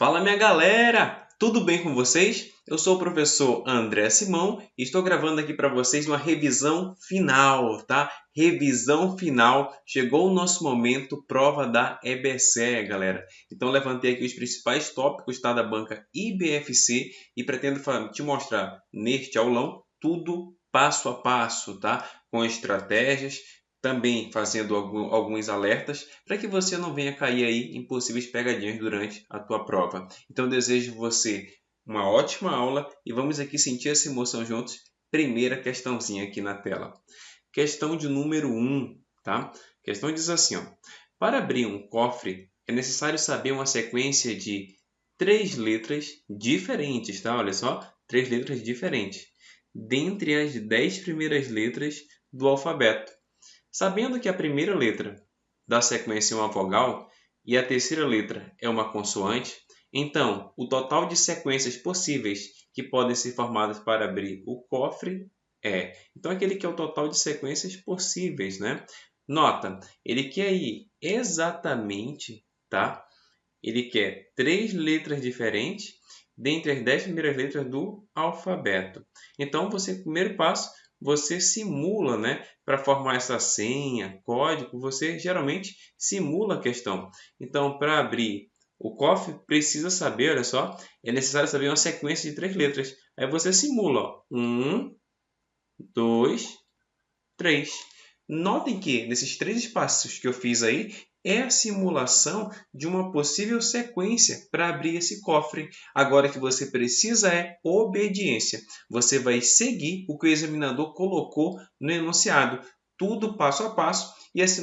Fala minha galera, tudo bem com vocês? Eu sou o professor André Simão e estou gravando aqui para vocês uma revisão final, tá? Revisão final, chegou o nosso momento, prova da EBSER, galera. Então levantei aqui os principais tópicos, tá, da banca IBFC e pretendo te mostrar neste aulão tudo passo a passo, tá? Com estratégias, também fazendo alguns alertas para que você não venha cair aí em possíveis pegadinhas durante a tua prova. Então desejo você uma ótima aula e vamos aqui sentir essa emoção juntos. Primeira questãozinha aqui na tela. Questão de número 1, tá? A questão diz assim, ó: para abrir um cofre é necessário saber uma sequência de 3 letras diferentes, tá? Olha só, 3 letras diferentes, dentre as 10 primeiras letras do alfabeto. Sabendo que a primeira letra da sequência é uma vogal e a terceira letra é uma consoante, então o total de sequências possíveis que podem ser formadas para abrir o cofre é. Então aquele que é o total de sequências possíveis, né? Nota, ele quer ir exatamente, tá? Ele quer 3 letras diferentes dentre as 10 primeiras letras do alfabeto. Então, primeiro passo, você simula, né? Para formar essa senha, código, você geralmente simula a questão. Então, para abrir o cofre, precisa saber, olha só, é necessário saber uma sequência de 3 letras. Aí você simula, ó, 1, 2, 3. Notem que nesses 3 passos que eu fiz aí, é a simulação de uma possível sequência para abrir esse cofre. Agora o que você precisa é obediência. Você vai seguir o que o examinador colocou no enunciado, tudo passo a passo, e assim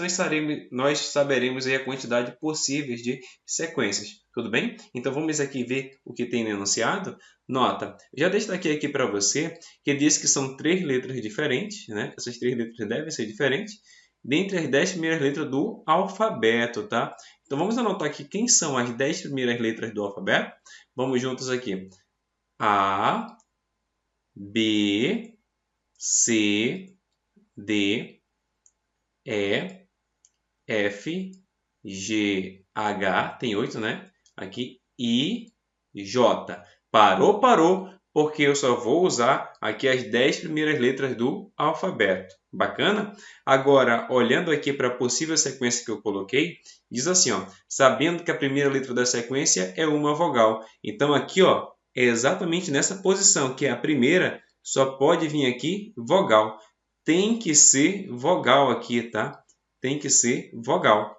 nós saberemos aí a quantidade possíveis de sequências. Tudo bem? Então vamos aqui ver o que tem no enunciado. Nota, já destaquei aqui para você que diz que são 3 letras diferentes, né? Essas 3 letras devem ser diferentes, dentre as 10 primeiras letras do alfabeto, tá? Então vamos anotar aqui quem são as 10 primeiras letras do alfabeto. Vamos juntos aqui. A, B, C, D, E, F, G, H, tem 8, né? Aqui, I, J. Parou, porque eu só vou usar aqui as 10 primeiras letras do alfabeto. Bacana? Agora, olhando aqui para a possível sequência que eu coloquei, diz assim, ó, sabendo que a primeira letra da sequência é uma vogal. Então, aqui, ó, é exatamente nessa posição, que é a primeira, só pode vir aqui vogal. Tem que ser vogal aqui, tá? Tem que ser vogal.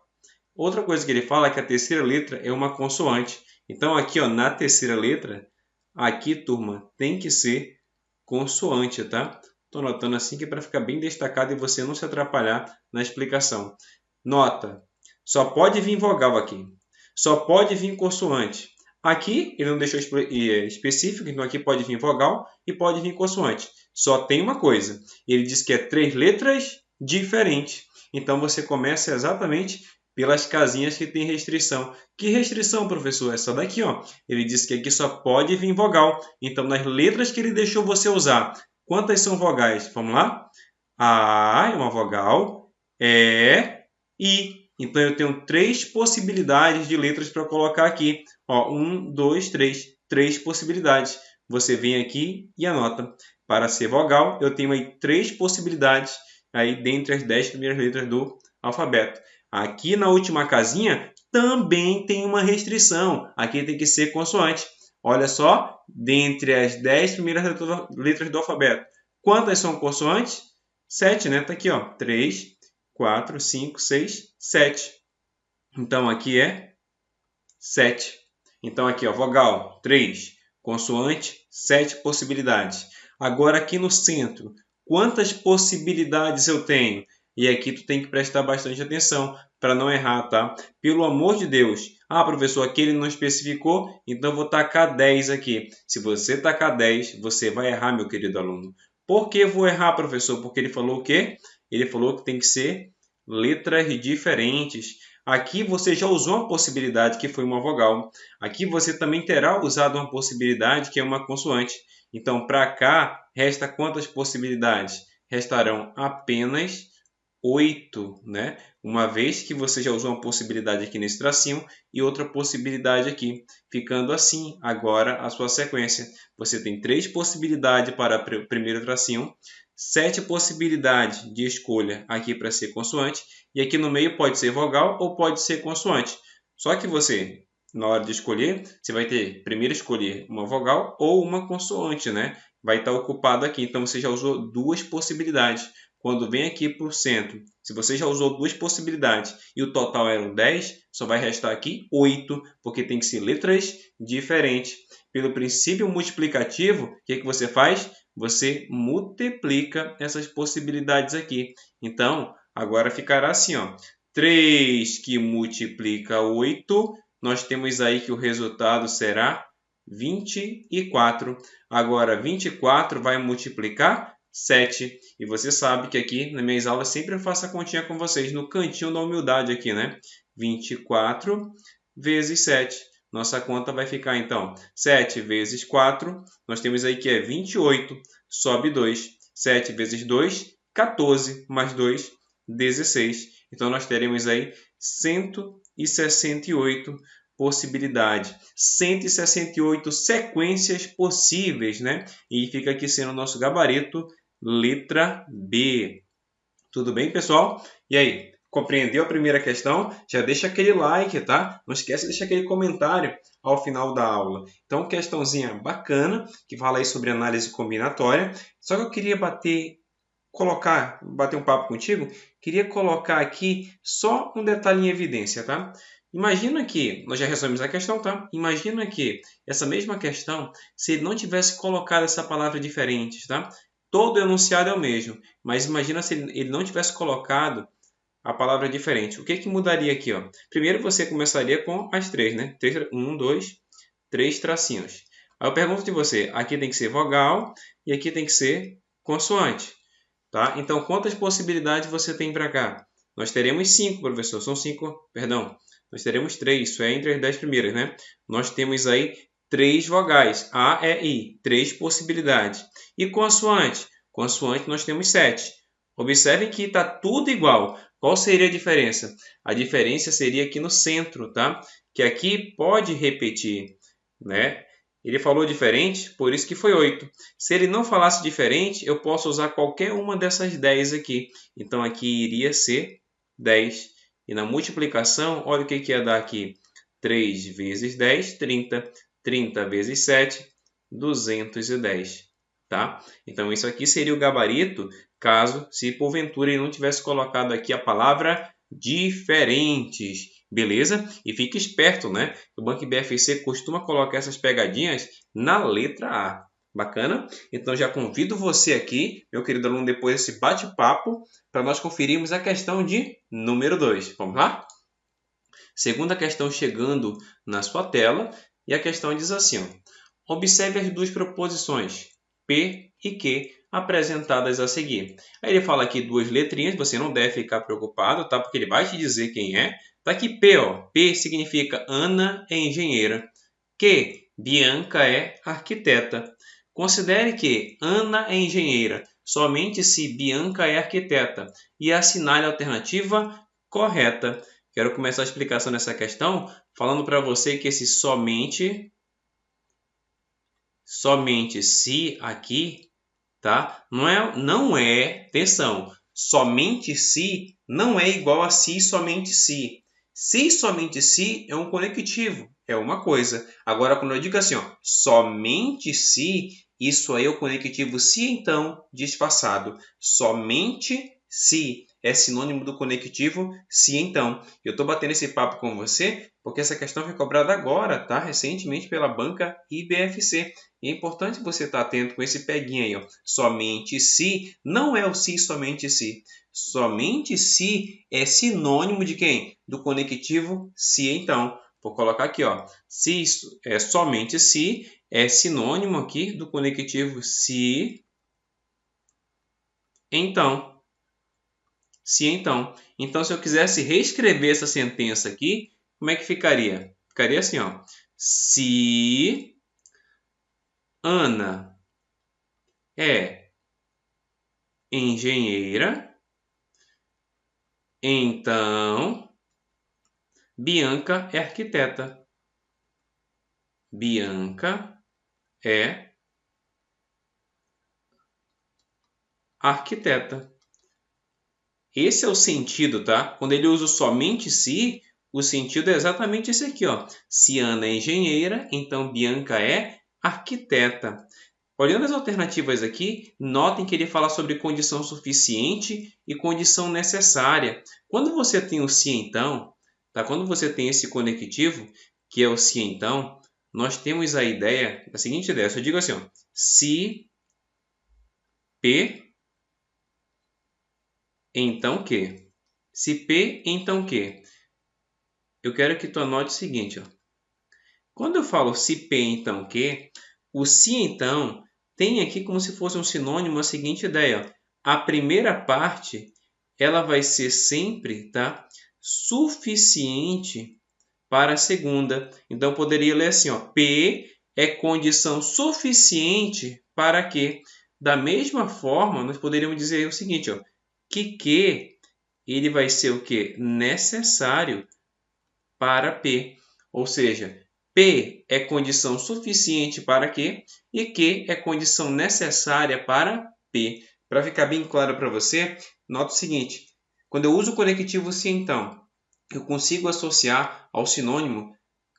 Outra coisa que ele fala é que a terceira letra é uma consoante. Então, aqui, ó, na terceira letra, aqui, turma, tem que ser consoante, tá? Estou anotando assim que é para ficar bem destacado e você não se atrapalhar na explicação. Nota, só pode vir vogal aqui. Só pode vir consoante. Aqui, ele não deixou específico, então aqui pode vir vogal e pode vir consoante. Só tem uma coisa. Ele diz que é 3 letras diferentes. Então, você começa exatamente pelas casinhas que tem restrição. Que restrição, professor? Essa daqui, ó. Ele disse que aqui só pode vir vogal. Então, nas letras que ele deixou você usar, quantas são vogais? Vamos lá? A é uma vogal, E, I. Então, eu tenho 3 possibilidades de letras para colocar aqui. Ó, 1, 2, 3. 3 possibilidades. Você vem aqui e anota. Para ser vogal, eu tenho aí 3 possibilidades aí dentre as 10 primeiras letras do alfabeto. Aqui na última casinha também tem uma restrição. Aqui tem que ser consoante. Olha só, dentre as 10 primeiras letras do alfabeto, quantas são consoantes? 7, né? Está aqui, ó. 3, 4, 5, 6, 7. Então, aqui é 7. Então, aqui, ó, vogal, 3. Consoante, 7 possibilidades. Agora, aqui no centro, quantas possibilidades eu tenho? E aqui tu tem que prestar bastante atenção para não errar, tá? Pelo amor de Deus. Ah, professor, aqui ele não especificou, então eu vou tacar 10 aqui. Se você tacar 10, você vai errar, meu querido aluno. Por que vou errar, professor? Porque ele falou o quê? Ele falou que tem que ser letras diferentes. Aqui você já usou uma possibilidade que foi uma vogal. Aqui você também terá usado uma possibilidade que é uma consoante. Então, para cá, resta quantas possibilidades? Restarão apenas 8, né? Uma vez que você já usou uma possibilidade aqui nesse tracinho e outra possibilidade aqui, ficando assim agora a sua sequência. Você tem 3 possibilidades para o primeiro tracinho, 7 possibilidades de escolha aqui para ser consoante, e aqui no meio pode ser vogal ou pode ser consoante. Só que você, na hora de escolher, você vai ter primeiro escolher uma vogal ou uma consoante, né? Vai estar ocupado aqui, então você já usou 2 possibilidades. Quando vem aqui para o centro, se você já usou 2 possibilidades e o total eram 10, só vai restar aqui 8, porque tem que ser letras diferentes. Pelo princípio multiplicativo, o que você faz? Você multiplica essas possibilidades aqui. Então, agora ficará assim, ó. 3 que multiplica 8, nós temos aí que o resultado será 24. Agora, 24 vai multiplicar 7. E você sabe que aqui nas minhas aulas sempre eu faço a continha com vocês no cantinho da humildade aqui, né? 24 vezes 7. Nossa conta vai ficar então 7 vezes 4. Nós temos aí que é 28. Sobe 2. 7 vezes 2, 14. Mais 2, 16. Então nós teremos aí 168 possibilidades. 168 sequências possíveis, né? E fica aqui sendo o nosso gabarito, letra B. Tudo bem, pessoal? E aí, compreendeu a primeira questão? Já deixa aquele like, tá? Não esquece de deixar aquele comentário ao final da aula. Então, questãozinha bacana, que fala aí sobre análise combinatória. Só que eu queria bater um papo contigo, queria colocar aqui só um detalhe em evidência, tá? Imagina que, nós já resolvemos a questão, tá? Imagina que essa mesma questão, se ele não tivesse colocado essa palavra diferente, tá? Todo enunciado é o mesmo, mas imagina se ele não tivesse colocado a palavra diferente. O que que mudaria aqui, ó? Primeiro você começaria com as 3, né? 1, 2, 3 tracinhos. Aí eu pergunto de você, aqui tem que ser vogal e aqui tem que ser consoante. Tá? Então, quantas possibilidades você tem para cá? Nós teremos 5, professor. São 5, perdão. Nós teremos 3, isso é entre as 10 primeiras, né? Nós temos aí 3 vogais, A, E, I, 3 possibilidades. E consoante? Consoante nós temos 7. Observem que está tudo igual. Qual seria a diferença? A diferença seria aqui no centro, tá? Que aqui pode repetir, né? Ele falou diferente, por isso que foi 8. Se ele não falasse diferente, eu posso usar qualquer uma dessas 10 aqui. Então, aqui iria ser 10. E na multiplicação, olha o que ia dar aqui. 3 vezes 10, 30. 30 vezes 7, 210. Tá? Então, isso aqui seria o gabarito, caso, se porventura ele não tivesse colocado aqui a palavra diferentes. Beleza? E fique esperto, né? O Banco BFC costuma colocar essas pegadinhas na letra A. Bacana? Então já convido você aqui, meu querido aluno, depois desse bate-papo, para nós conferirmos a questão de número 2. Vamos lá? Segunda questão chegando na sua tela, e a questão diz assim, ó, observe as duas proposições P e Q apresentadas a seguir. Aí ele fala aqui duas letrinhas, você não deve ficar preocupado, tá? Porque ele vai te dizer quem é. Tá aqui P, ó. P significa Ana é engenheira. Q, Bianca é arquiteta. Considere que Ana é engenheira somente se Bianca é arquiteta e assinale a alternativa correta. Quero começar a explicação dessa questão falando para você que esse somente se aqui, tá? Atenção, somente se não é igual a se somente se. Se somente se é um conectivo, é uma coisa. Agora, quando eu digo assim, ó, somente se, isso aí é o conectivo se então disfarçado. Somente se é sinônimo do conectivo se então. Eu estou batendo esse papo com você porque essa questão foi cobrada agora, tá? Recentemente pela banca IBFC. E é importante você estar atento com esse peguinho aí, ó. Somente se não é o se somente se. Somente se é sinônimo de quem? Do conectivo se então. Vou colocar aqui, ó. Se é somente se é sinônimo aqui do conectivo se então. Se então. Então, se eu quisesse reescrever essa sentença aqui, como é que ficaria? Ficaria assim, ó. Se Ana é engenheira, Então, Bianca é arquiteta. Bianca é arquiteta. Esse é o sentido, tá? Quando ele usa somente se, o sentido é exatamente esse aqui, ó. Se Ana é engenheira, então Bianca é arquiteta. Olhando as alternativas aqui, notem que ele fala sobre condição suficiente e condição necessária. Quando você tem o se então, tá? Quando você tem esse conectivo, que é o se então, nós temos a ideia, a seguinte ideia. Se eu digo assim, ó, se P, então que. Se P, então que. Eu quero que tu anote o seguinte, ó. Quando eu falo se P, então que, o se então tem aqui como se fosse um sinônimo a seguinte ideia, ó. A primeira parte ela vai ser sempre, tá, suficiente para a segunda. Então, eu poderia ler assim, ó, P é condição suficiente para que. Da mesma forma, nós poderíamos dizer o seguinte, ó, que ele vai ser o que? Necessário para P. Ou seja, P é condição suficiente para Q e Q é condição necessária para P. Para ficar bem claro para você, nota o seguinte, quando eu uso o conectivo se então, eu consigo associar ao sinônimo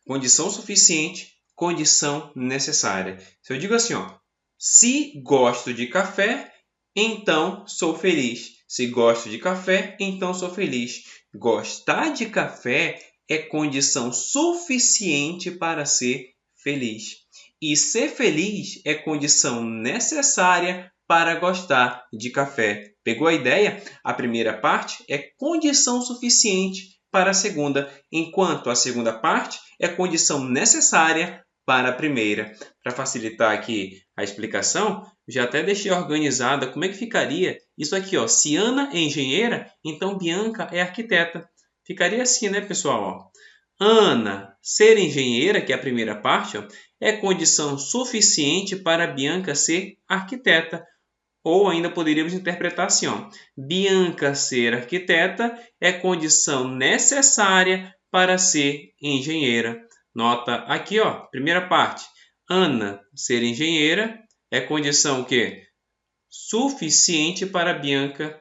condição suficiente, condição necessária. Se eu digo assim, ó, se gosto de café, então sou feliz. Se gosto de café, então sou feliz. Gostar de café é condição suficiente para ser feliz. E ser feliz é condição necessária para gostar de café. Pegou a ideia? A primeira parte é condição suficiente para a segunda, enquanto a segunda parte é condição necessária para a primeira. Para facilitar aqui a explicação, já até deixei organizada como é que ficaria isso aqui, ó. Se Ana é engenheira, então Bianca é arquiteta. Ficaria assim, né, pessoal? Ó. Ana ser engenheira, que é a primeira parte, ó, é condição suficiente para Bianca ser arquiteta. Ou ainda poderíamos interpretar assim, ó, Bianca ser arquiteta é condição necessária para ser engenheira. Nota aqui, ó, primeira parte. Ana ser engenheira é condição o quê? Suficiente para Bianca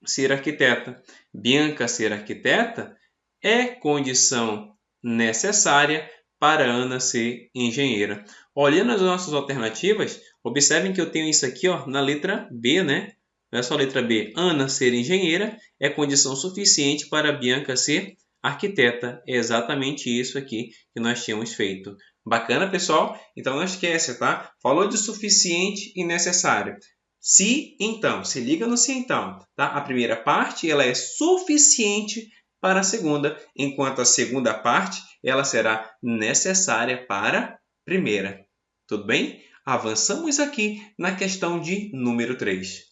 ser arquiteta. Bianca ser arquiteta é condição necessária para Ana ser engenheira. Olhando as nossas alternativas, observem que eu tenho isso aqui, ó, na letra B, né? Olha só a letra B. Ana ser engenheira é condição suficiente para Bianca ser arquiteta. É exatamente isso aqui que nós tínhamos feito. Bacana, pessoal? Então não esqueça, tá? Falou de suficiente e necessário. Se então, se liga no se então, tá? A primeira parte ela é suficiente para a segunda, enquanto a segunda parte ela será necessária para a primeira. Tudo bem? Avançamos aqui na questão de número 3.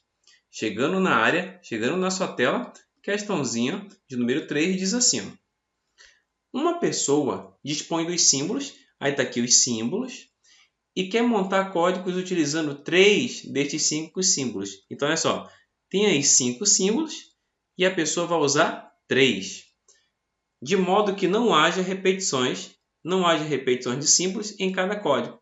Chegando na área, chegando na sua tela, questãozinha de número 3 diz assim, ó, uma pessoa dispõe dos símbolos, aí está aqui os símbolos, e quer montar códigos utilizando 3 destes 5 símbolos. Então, olha só, tem aí 5 símbolos e a pessoa vai usar 3, de modo que não haja repetições de símbolos em cada código.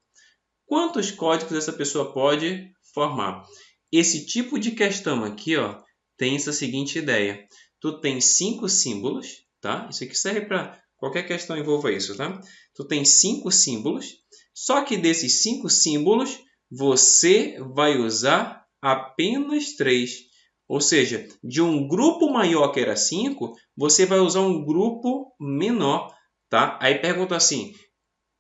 Quantos códigos essa pessoa pode formar? Esse tipo de questão aqui, ó, tem essa seguinte ideia. Tu tem 5 símbolos, tá? Isso aqui serve para qualquer questão que envolva isso, tá? Tu tem 5 símbolos, só que desses 5 símbolos, você vai usar apenas 3. Ou seja, de um grupo maior que era 5, você vai usar um grupo menor, tá? Aí pergunta assim,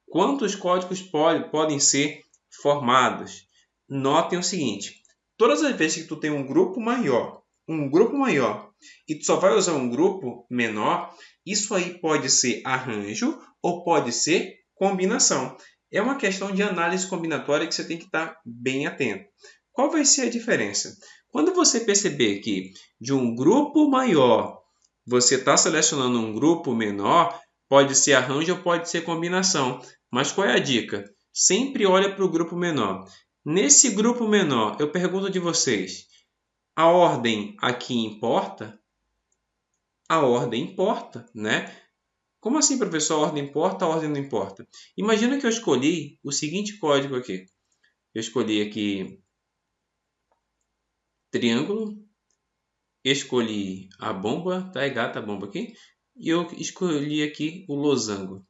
quantos códigos podem ser formados? Notem o seguinte, todas as vezes que tu tem um grupo maior, e tu só vai usar um grupo menor, isso aí pode ser arranjo ou pode ser combinação. É uma questão de análise combinatória que você tem que estar bem atento. Qual vai ser a diferença? Quando você perceber que de um grupo maior você está selecionando um grupo menor, pode ser arranjo ou pode ser combinação. Mas qual é a dica? Sempre olha para o grupo menor. Nesse grupo menor, eu pergunto de vocês, a ordem aqui importa? a ordem importa, né? Como assim, professor? A ordem importa, a ordem não importa? Imagina que eu escolhi o seguinte código aqui. Eu escolhi aqui triângulo, escolhi a bomba, tá? É gata a bomba aqui. E eu escolhi aqui o losango.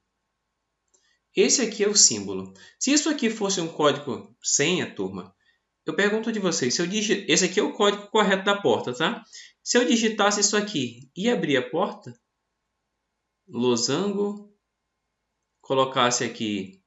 Esse aqui é o símbolo. Se isso aqui fosse um código senha, turma, eu pergunto de vocês, se eu esse aqui é o código correto da porta, tá? Se eu digitasse isso aqui e abrir a porta, losango, colocasse aqui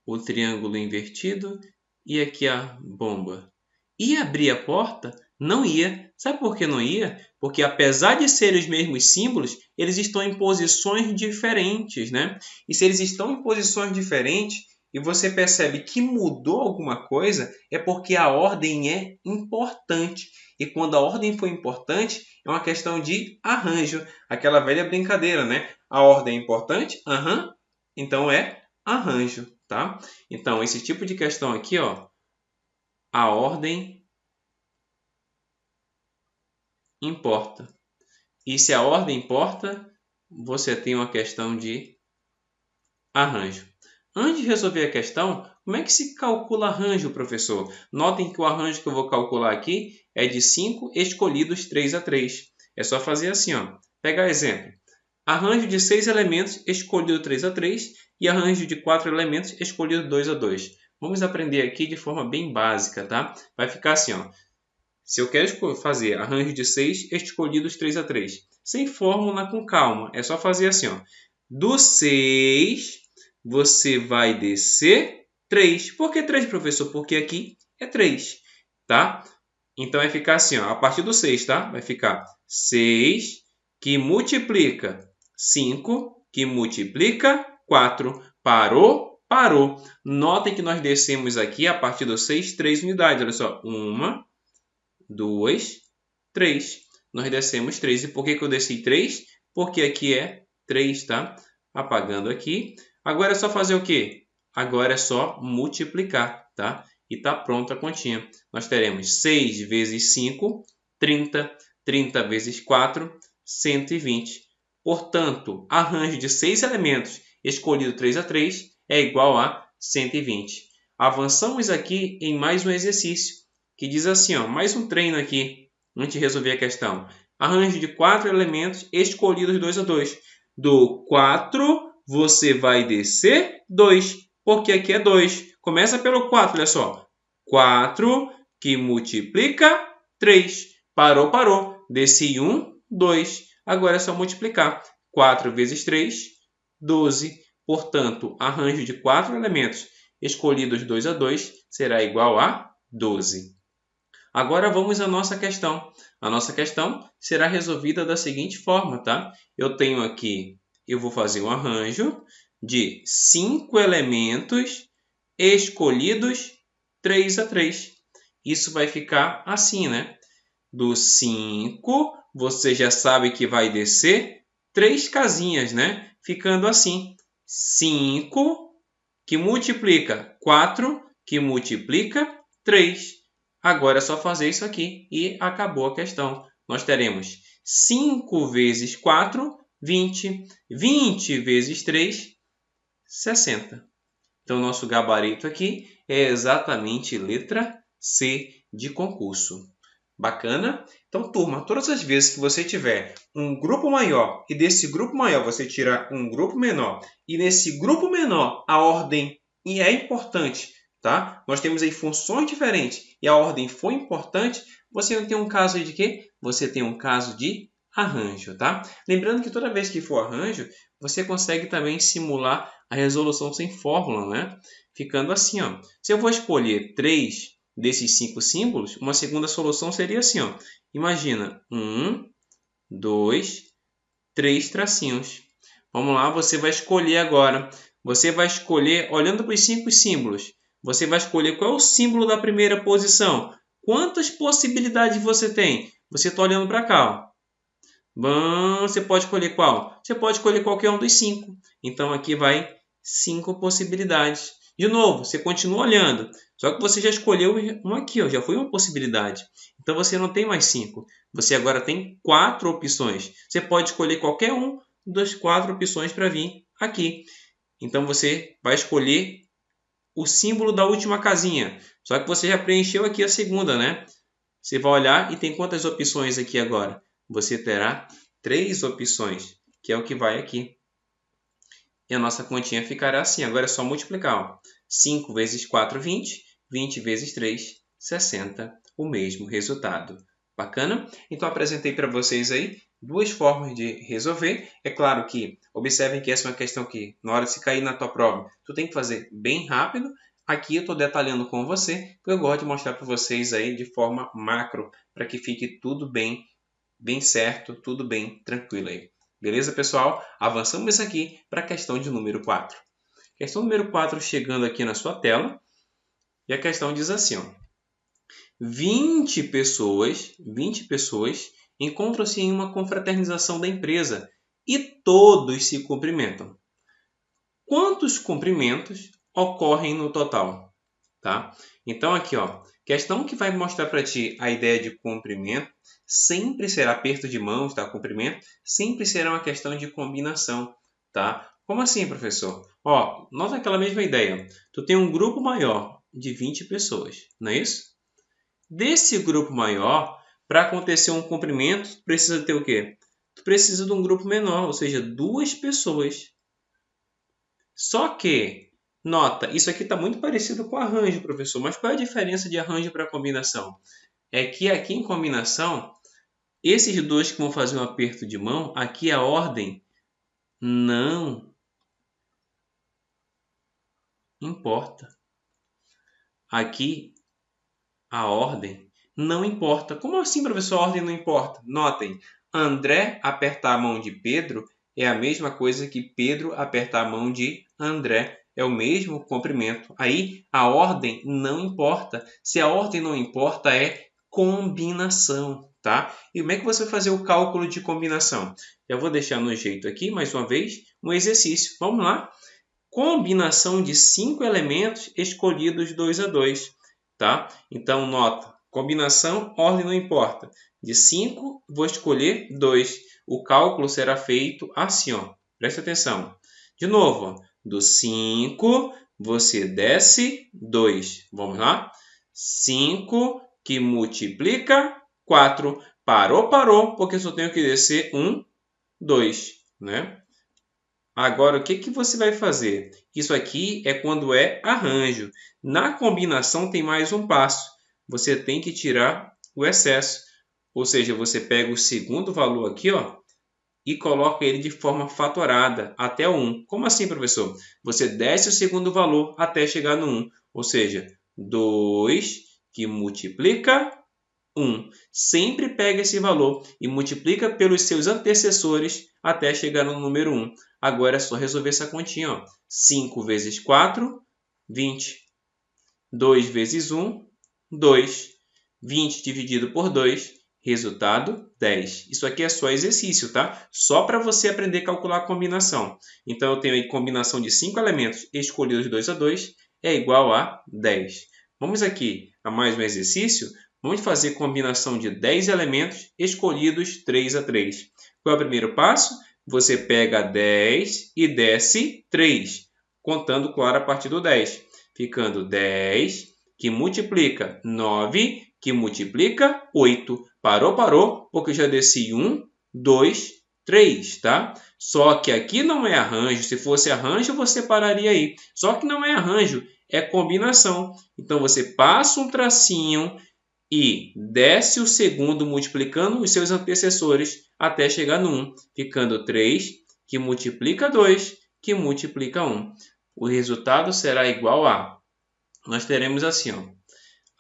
o triângulo invertido e aqui a bomba, e abrir a porta, não ia. Sabe por que não ia? Porque apesar de serem os mesmos símbolos, eles estão em posições diferentes, né? E se eles estão em posições diferentes e você percebe que mudou alguma coisa, é porque a ordem é importante. E quando a ordem for importante, é uma questão de arranjo. Aquela velha brincadeira, né? A ordem é importante? Aham. Então é arranjo, tá? Então, esse tipo de questão aqui, ó, a ordem importa. E se a ordem importa, você tem uma questão de arranjo. Antes de resolver a questão, como é que se calcula arranjo, professor? Notem que o arranjo que eu vou calcular aqui é de 5 escolhidos 3 a 3. É só fazer assim, ó. Pegar exemplo. Arranjo de 6 elementos escolhido 3 a 3 e arranjo de 4 elementos escolhido 2 a 2. Vamos aprender aqui de forma bem básica, tá? Vai ficar assim, ó. Se eu quero fazer arranjo de 6 escolhidos 3 a 3, sem fórmula, com calma, é só fazer assim, ó. Do 6, você vai descer 3. Por que 3, professor? Porque aqui é 3, tá? Então vai ficar assim, ó, a partir do 6, tá? Vai ficar 6 que multiplica 5, que multiplica 4. Parou? Parou. Notem que nós descemos aqui, a partir do 6, 3 unidades. Olha só, 1, 2, 3. Nós descemos 3. E por que eu desci 3? Porque aqui é 3, tá? Apagando aqui. Agora é só fazer o quê? Agora é só multiplicar, tá? E tá pronta a continha. Nós teremos 6 vezes 5, 30. 30 vezes 4, 120. Portanto, arranjo de 6 elementos escolhido 3 a 3 é igual a 120. Avançamos aqui em mais um exercício, que diz assim, ó, mais um treino aqui, antes de resolver a questão. Arranjo de 4 elementos escolhidos 2 a 2. Do 4, você vai descer 2, porque aqui é 2. Começa pelo 4, olha só. 4 que multiplica 3. Parou, parou. Desci 1, 2. Agora é só multiplicar. 4 vezes 3, 12. Portanto, arranjo de 4 elementos escolhidos 2 a 2 será igual a 12. Agora vamos à nossa questão. A nossa questão será resolvida da seguinte forma, tá? Eu tenho aqui, eu vou fazer um arranjo de 5 elementos escolhidos 3 a 3. Isso vai ficar assim, né? Do 5, você já sabe que vai descer 3 casinhas, né? Ficando assim. 5 que multiplica 4, que multiplica 3. Agora é só fazer isso aqui e acabou a questão. Nós teremos 5 vezes 4, 20. 20 vezes 3, 60. Então, nosso gabarito aqui é exatamente letra C de concurso. Bacana? Então, turma, todas as vezes que você tiver um grupo maior e desse grupo maior você tirar um grupo menor e nesse grupo menor a ordem é importante, tá? Nós temos aí funções diferentes e a ordem foi importante, você não tem um caso de quê? Você tem um caso de arranjo, tá? Lembrando que toda vez que for arranjo, você consegue também simular a resolução sem fórmula, né? Ficando assim, ó. Se eu vou escolher 3 desses 5 símbolos, uma segunda solução seria assim, ó. Imagina, 1, 2, 3 tracinhos. Vamos lá, você vai escolher agora. Você vai escolher, olhando para os 5 símbolos, você vai escolher qual é o símbolo da primeira posição. Quantas possibilidades você tem? Você está olhando para cá, ó. Bom, você pode escolher qual? Você pode escolher qualquer um dos 5. Então, aqui vai 5 possibilidades. De novo, você continua olhando, só que você já escolheu um aqui, ó, já foi uma possibilidade. Então você não tem mais 5, você agora tem 4 opções. Você pode escolher qualquer um das 4 opções para vir aqui. Então você vai escolher o símbolo da última casinha, só que você já preencheu aqui a segunda, né? Você vai olhar e tem quantas opções aqui agora? Você terá 3 opções, que é o que vai aqui. E a nossa continha ficará assim. Agora é só multiplicar. Ó. 5 vezes 4, 20. 20 vezes 3, 60. O mesmo resultado. Bacana? Então, apresentei para vocês aí 2 formas de resolver. É claro que, observem que essa é uma questão que, na hora de se cair na tua prova, tu tem que fazer bem rápido. Aqui eu estou detalhando com você, porque eu gosto de mostrar para vocês aí de forma macro, para que fique tudo bem certo, tudo bem tranquilo aí. Beleza, pessoal? Avançamos aqui para a questão de número 4. Questão número 4 chegando aqui na sua tela. E a questão diz assim, ó. 20 pessoas encontram-se em uma confraternização da empresa e todos se cumprimentam. Quantos cumprimentos ocorrem no total? Tá? Então aqui, ó, questão que vai mostrar para ti a ideia de cumprimento, sempre será aperto de mãos, tá? Cumprimento, sempre será uma questão de combinação, tá? Como assim, professor? Ó, nota aquela mesma ideia. Tu tem um grupo maior de 20 pessoas, não é isso? Desse grupo maior, para acontecer um cumprimento, tu precisa ter o quê? Tu precisa de um grupo menor, ou seja, 2 pessoas. Só que, nota, isso aqui está muito parecido com arranjo, professor. Mas qual é a diferença de arranjo para combinação? É que aqui em combinação, esses dois que vão fazer um aperto de mão, aqui a ordem não importa. Aqui a ordem não importa. Como assim, professor, a ordem não importa? Notem, André apertar a mão de Pedro é a mesma coisa que Pedro apertar a mão de André. É o mesmo comprimento. Aí a ordem não importa. Se a ordem não importa, é combinação, tá? E como é que você vai fazer o cálculo de combinação? Eu vou deixar no jeito aqui, mais uma vez, um exercício. Vamos lá? Combinação de 5 elementos escolhidos 2 a 2, tá? Então, nota, combinação, ordem não importa. De 5, vou escolher 2. O cálculo será feito assim, ó. Presta atenção. De novo, ó. Do 5, você desce 2. Vamos lá? 5 que multiplica 4. Parou, porque só tenho que descer 1, 2, né? Agora, o que você vai fazer? Isso aqui é quando é arranjo. Na combinação tem mais um passo. Você tem que tirar o excesso. Ou seja, você pega o segundo valor aqui, ó, e coloca ele de forma fatorada até o 1. Como assim, professor? Você desce o segundo valor até chegar no 1. Ou seja, 2 que multiplica 1. Sempre pega esse valor e multiplica pelos seus antecessores até chegar no número 1. Agora é só resolver essa continha. Ó. 5 vezes 4, 20. 2 vezes 1, 2. 20 dividido por 2, resultado 10. Isso aqui é só exercício, tá? Só para você aprender a calcular a combinação. Então, eu tenho aí combinação de 5 elementos escolhidos 2 a 2 é igual a 10. Vamos aqui a mais um exercício. Vamos fazer combinação de 10 elementos escolhidos 3 a 3. Qual é o primeiro passo? Você pega 10 e desce 3, contando, claro, a partir do 10. Ficando 10, que multiplica 9, que multiplica 8. Parou, porque eu já desci 1, 2, 3, tá? Só que aqui não é arranjo. Se fosse arranjo, você pararia aí. Só que não é arranjo, é combinação. Então, você passa um tracinho e desce o segundo multiplicando os seus antecessores até chegar no 1, ficando 3, que multiplica 2, que multiplica 1. O resultado será igual a... Nós teremos assim, ó.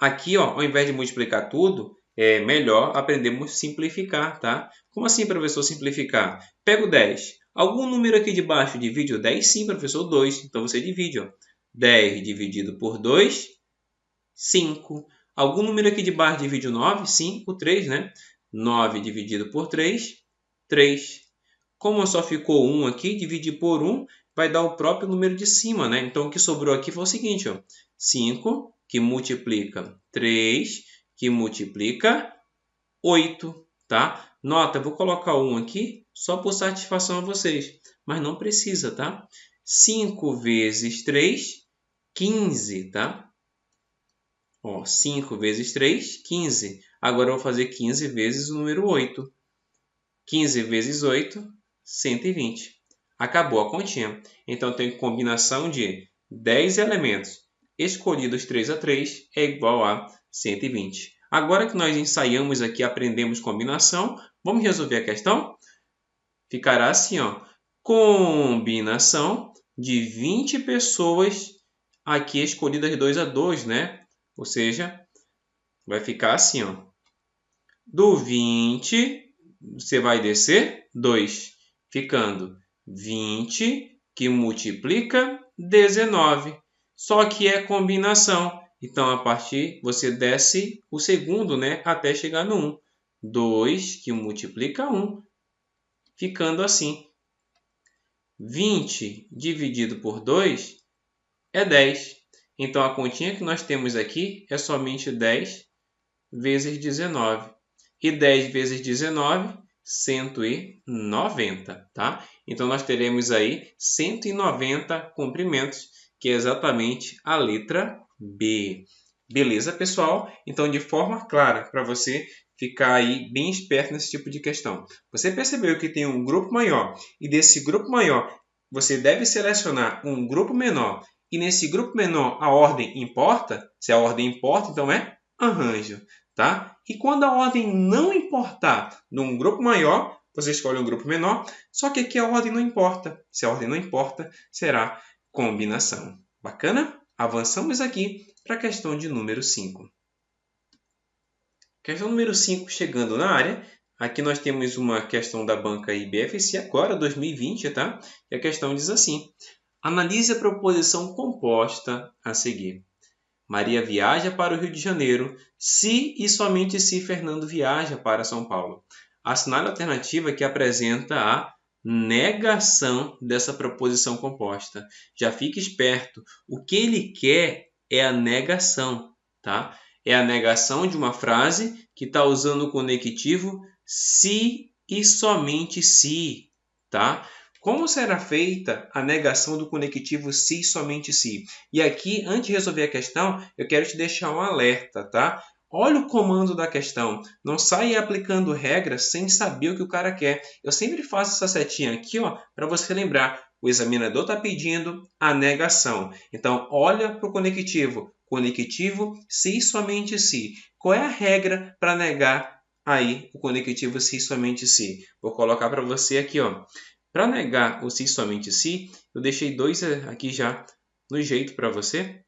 Aqui, ó, ao invés de multiplicar tudo, é melhor aprendermos a simplificar, tá? Como assim, professor, simplificar? Pega o 10. Algum número aqui de baixo divide o 10? Sim, professor, 2. Então, você divide, ó. 10 dividido por 2, 5. Algum número aqui de baixo divide o 9? Sim, o 3, né? 9 dividido por 3, 3. Como só ficou 1 aqui, dividir por 1 vai dar o próprio número de cima, né? Então, o que sobrou aqui foi o seguinte, ó. 5 que multiplica 3, que multiplica 8, tá? Nota, eu vou colocar 1 aqui só por satisfação a vocês, mas não precisa, tá? 5 vezes 3, 15, tá? Ó, 5 vezes 3, 15. Agora eu vou fazer 15 vezes o número 8. 15 vezes 8, 120. Acabou a continha. Então, eu tenho combinação de 10 elementos escolhidos 3 a 3 é igual a 120. Agora que nós ensaiamos aqui, aprendemos combinação, vamos resolver a questão? Ficará assim, ó. Combinação de 20 pessoas aqui escolhidas 2 a 2, né? Ou seja, vai ficar assim, ó. Do 20, você vai descer 2, ficando 20 que multiplica 19. Só que é combinação. Então, a partir, você desce o segundo, né? Até chegar no 1. 2 que multiplica 1, ficando assim. 20 dividido por 2 é 10. Então, a continha que nós temos aqui é somente 10 vezes 19. E 10 vezes 19, 190, tá? Então, nós teremos aí 190 comprimentos, que é exatamente a letra B. Beleza, pessoal? Então, de forma clara, para você ficar aí bem esperto nesse tipo de questão. Você percebeu que tem um grupo maior, e desse grupo maior, você deve selecionar um grupo menor, e nesse grupo menor a ordem importa? Se a ordem importa, então é arranjo. Tá? E quando a ordem não importar num grupo maior, você escolhe um grupo menor, só que aqui a ordem não importa. Se a ordem não importa, será combinação. Bacana? Avançamos aqui para a questão de número 5. Questão número 5, chegando na área. Aqui nós temos uma questão da banca IBFC agora, 2020, tá? E a questão diz assim: analise a proposição composta a seguir. Maria viaja para o Rio de Janeiro se e somente se Fernando viaja para São Paulo. Assinale a alternativa que apresenta a negação dessa proposição composta. Já fique esperto. O que ele quer é a negação, tá? É a negação de uma frase que está usando o conectivo se e somente se, tá? Como será feita a negação do conectivo se e somente se? E aqui, antes de resolver a questão, eu quero te deixar um alerta, tá? Olha o comando da questão. Não saia aplicando regras sem saber o que o cara quer. Eu sempre faço essa setinha aqui, ó, para você lembrar. O examinador está pedindo a negação. Então, olha para o conectivo. Conectivo se e somente se. Qual é a regra para negar aí o conectivo se e somente se? Vou colocar para você aqui, ó. Para negar o se e somente se, eu deixei 2 aqui já no jeito para você.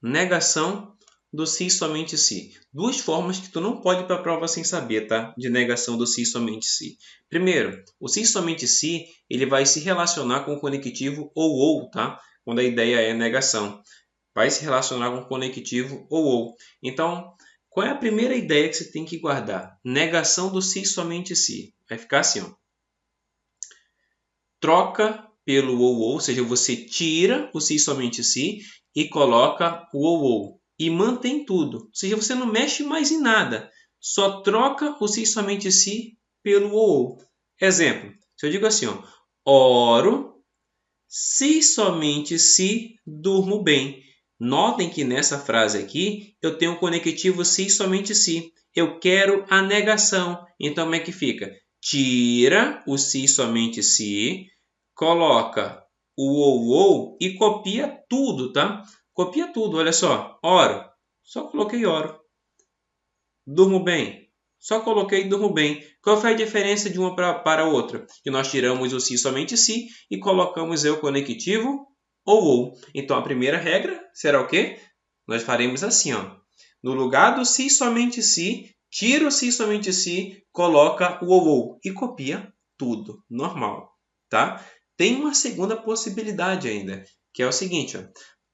Negação do se e somente se. 2 formas que tu não pode ir para a prova sem saber, tá? De negação do se e somente se. Primeiro, o se e somente se, ele vai se relacionar com o conectivo ou, tá? Quando a ideia é negação. Vai se relacionar com o conectivo ou. Então, qual é a primeira ideia que você tem que guardar? Negação do se e somente se. Vai ficar assim, ó. Troca pelo ou seja, você tira o se e somente se e coloca o ou e mantém tudo. Ou seja, você não mexe mais em nada, só troca o se e somente se pelo ou. Exemplo, se eu digo assim, ó, oro se somente se durmo bem. Notem que nessa frase aqui eu tenho um conectivo se somente se. Eu quero a negação. Então, como é que fica? Tira o se somente se, coloca o ou e copia tudo, tá? Copia tudo, olha só. Oro, só coloquei oro. Durmo bem, só coloquei durmo bem. Qual foi a diferença de uma para a outra? Que nós tiramos o se somente se e colocamos o conectivo ou. Então, a primeira regra será o quê? Nós faremos assim, ó. No lugar do se somente se, tira o se somente se, coloca o ou e copia tudo, normal, tá? Tem uma segunda possibilidade ainda, que é o seguinte, ó.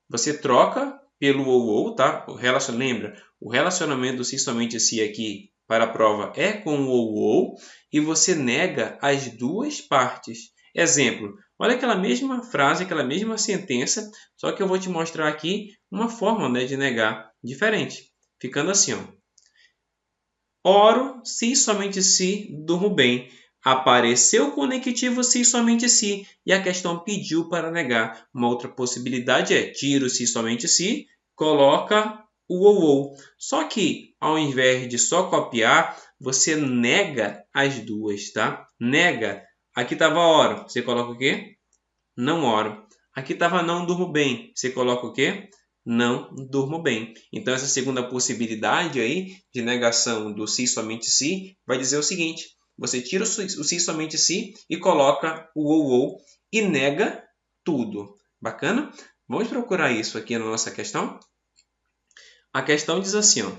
Você troca pelo ou, tá? Lembra, o relacionamento do se somente se aqui para a prova é com o ou e você nega as duas partes. Exemplo, Olha aquela mesma frase, aquela mesma sentença, só que eu vou te mostrar aqui uma forma, né, de negar diferente. Ficando assim, ó. Oro se somente se durmo bem. Apareceu o conectivo se somente se. E a questão pediu para negar. Uma outra possibilidade é tiro se somente se, coloca o ou. Só que ao invés de só copiar, você nega as duas, tá? Nega. Aqui estava oro. Você coloca o quê? Não oro. Aqui estava não durmo bem. Você coloca o quê? Não durmo bem. Então, essa segunda possibilidade aí de negação do se somente se vai dizer o seguinte: você tira o se somente se e coloca o ou e nega tudo. Bacana? Vamos procurar isso aqui na nossa questão? A questão diz assim, ó.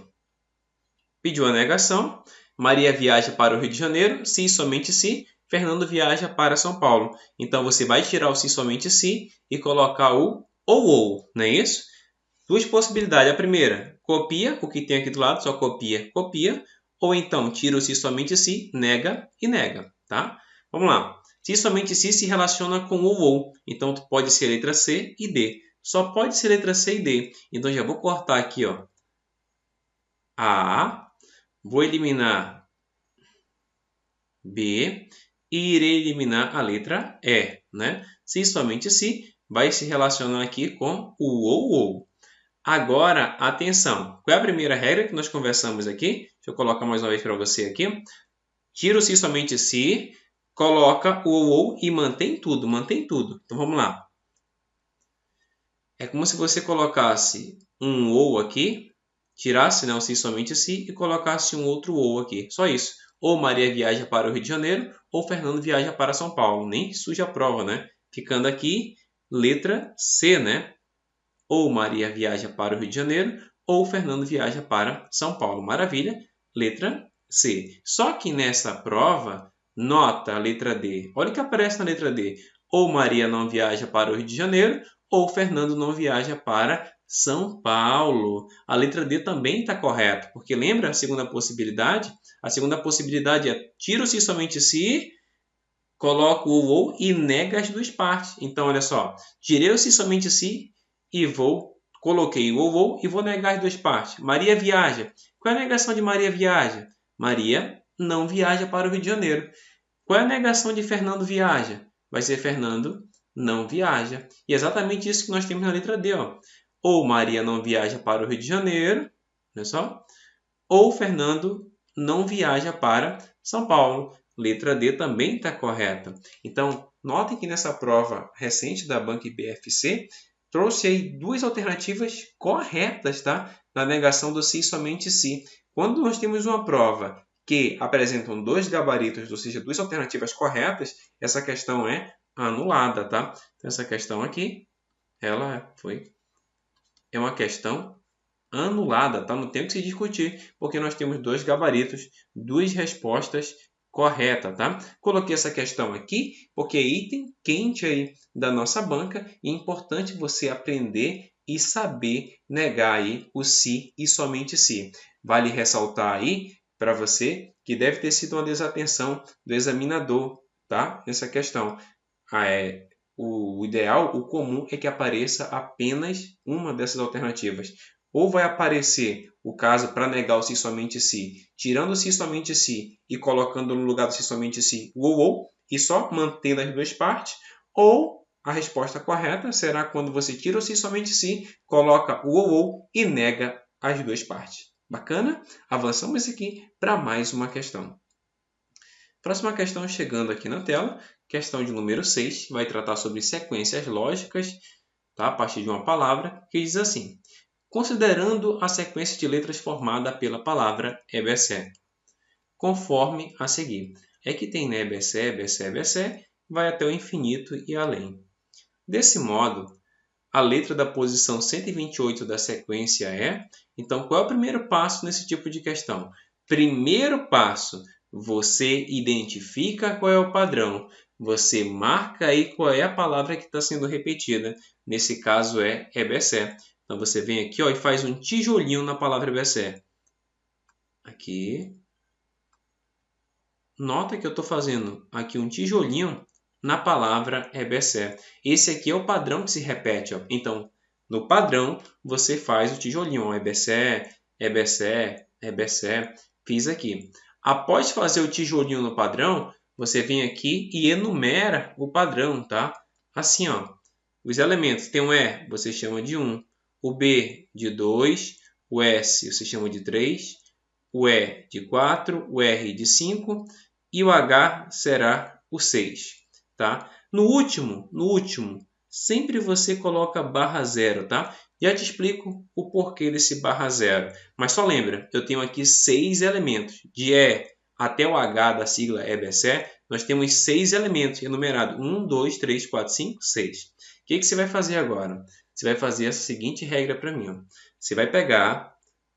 Pediu a negação. Maria viaja para o Rio de Janeiro, se somente se. Fernando viaja para São Paulo. Então, você vai tirar o se somente se e colocar o ou, não é isso? Duas possibilidades. A primeira, copia o que tem aqui do lado, só copia, copia. Ou então, tira o se somente se, nega e nega, tá? Vamos lá. Se somente se relaciona com o ou. Então, pode ser letra C e D. Só pode ser letra C e D. Então, já vou cortar aqui, ó. A. Vou eliminar B e irei eliminar a letra E, né? Se somente se vai se relacionar aqui com o ou. Agora, atenção. Qual é a primeira regra que nós conversamos aqui? Deixa eu colocar mais uma vez para você aqui. Tira o se somente se, coloca o ou e mantém tudo, mantém tudo. Então vamos lá. É como se você colocasse um ou aqui, tirasse, né, o se somente se e colocasse um outro ou aqui. Só isso. Ou Maria viaja para o Rio de Janeiro, ou Fernando viaja para São Paulo. Nem suja a prova, né? Ficando aqui, letra C, né? Ou Maria viaja para o Rio de Janeiro, ou Fernando viaja para São Paulo. Maravilha. Letra C. Só que nessa prova, nota a letra D. Olha o que aparece na letra D. Ou Maria não viaja para o Rio de Janeiro, ou Fernando não viaja para São Paulo. A letra D também está correta, porque lembra a segunda possibilidade? A segunda possibilidade é tira o se somente se, coloco o ou e nega as duas partes. Então, olha só, tirei o se somente se e coloquei o ou e vou negar as duas partes. Maria viaja. Qual é a negação de Maria viaja? Maria não viaja para o Rio de Janeiro. Qual é a negação de Fernando viaja? Vai ser Fernando não viaja. E é exatamente isso que nós temos na letra D, ó. Ou Maria não viaja para o Rio de Janeiro, olha só, ou Fernando não viaja para São Paulo. Letra D também está correta. Então, notem que nessa prova recente da Banca IBFC, trouxe aí duas alternativas corretas, tá? Na negação do se e somente se. Quando nós temos uma prova que apresentam dois gabaritos, ou seja, duas alternativas corretas, essa questão é anulada, tá? Então, essa questão aqui, é uma questão anulada, tá? Não tem o que se discutir, porque nós temos dois gabaritos, duas respostas corretas, tá? Coloquei essa questão aqui porque é item quente aí da nossa banca e é importante você aprender e saber negar aí o se e somente se. Vale ressaltar aí para você que deve ter sido uma desatenção do examinador, tá? Nessa questão. O ideal, o comum é que apareça apenas uma dessas alternativas. Ou vai aparecer o caso para negar o se somente se, tirando o se somente se e colocando no lugar do se somente se o ou, e só mantendo as duas partes, ou a resposta correta será quando você tira o se somente se, coloca o ou e nega as duas partes. Bacana? Avançamos aqui para mais uma questão. Próxima questão chegando aqui na tela, questão de número 6, vai tratar sobre sequências lógicas, tá? A partir de uma palavra, que diz assim: considerando a sequência de letras formada pela palavra EBC, conforme a seguir. É que tem, né, EBC, EBC, EBC, vai até o infinito e além. Desse modo, a letra da posição 128 da sequência é... Então, qual é o primeiro passo nesse tipo de questão? Primeiro passo, você identifica qual é o padrão. Você marca aí qual é a palavra que está sendo repetida. Nesse caso é EBC. Então, você vem aqui, ó, e faz um tijolinho na palavra EBC. Aqui. Nota que eu estou fazendo aqui um tijolinho na palavra EBC. Esse aqui é o padrão que se repete. Ó. Então, no padrão, você faz o tijolinho. Ó. EBC, EBC, EBC. Fiz aqui. Após fazer o tijolinho no padrão, você vem aqui e enumera o padrão, tá? Assim, ó. Os elementos. Tem um E, você chama de 1. O B de 2. O S você chama de 3. O E de 4. O R de 5. E o H será o 6. Tá? No último, sempre você coloca barra zero, tá? Já te explico o porquê desse barra zero. Mas só lembra, eu tenho aqui 6 elementos. De E até o H da sigla EBC, nós temos 6 elementos enumerados. 1, 2, 3, 4, 5, 6. O que você vai fazer agora? Você vai fazer essa seguinte regra para mim. Ó. Você vai pegar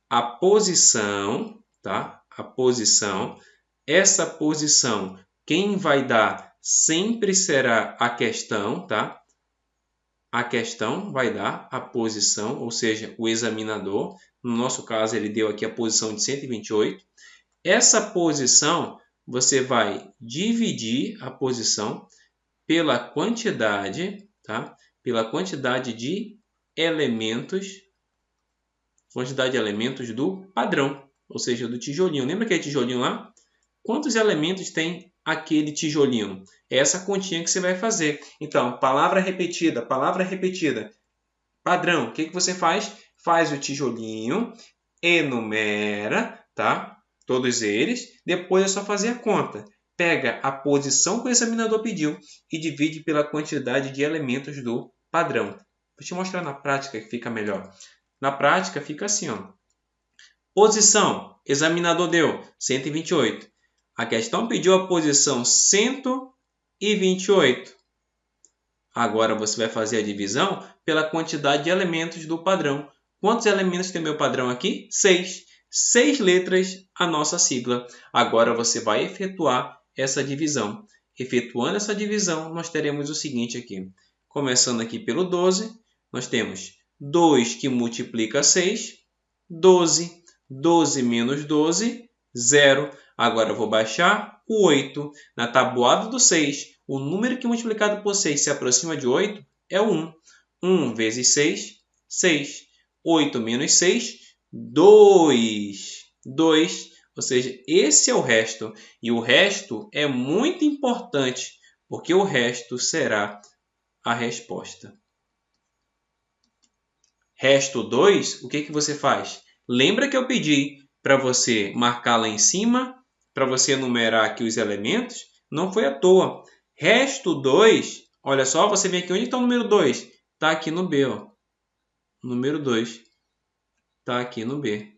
a posição, tá? A posição. Essa posição, quem vai dar sempre será a questão, tá? A questão vai dar a posição, ou seja, o examinador. No nosso caso, ele deu aqui a posição de 128. Essa posição, você vai dividir a posição pela quantidade, tá? Pela quantidade de elementos do padrão, ou seja, do tijolinho. Lembra aquele tijolinho lá? Quantos elementos tem aquele tijolinho? É essa continha que você vai fazer. Então, palavra repetida. Padrão, o que você faz? Faz o tijolinho, enumera, tá? Todos eles. Depois é só fazer a conta. Pega a posição que o examinador pediu e divide pela quantidade de elementos do padrão. Vou te mostrar na prática que fica melhor. Na prática fica assim, ó. Posição, examinador deu 128. A questão pediu a posição 128. Agora você vai fazer a divisão pela quantidade de elementos do padrão. Quantos elementos tem meu padrão aqui? 6. 6 letras a nossa sigla. Agora você vai efetuar essa divisão. Efetuando essa divisão, nós teremos o seguinte aqui. Começando aqui pelo 12, nós temos 2 que multiplica 6, 12. 12 menos 12, 0. Agora eu vou baixar o 8. Na tabuada do 6, o número que multiplicado por 6 se aproxima de 8 é o 1. 1 vezes 6, 6. 8 menos 6, 2. 2. Ou seja, esse é o resto. E o resto é muito importante, porque o resto será a resposta. Resto 2, o que você faz? Lembra que eu pedi para você marcar lá em cima, para você enumerar aqui os elementos? Não foi à toa. Resto 2, olha só, você vem aqui, onde está o número 2? Está aqui no B, ó. Número 2 está aqui no B.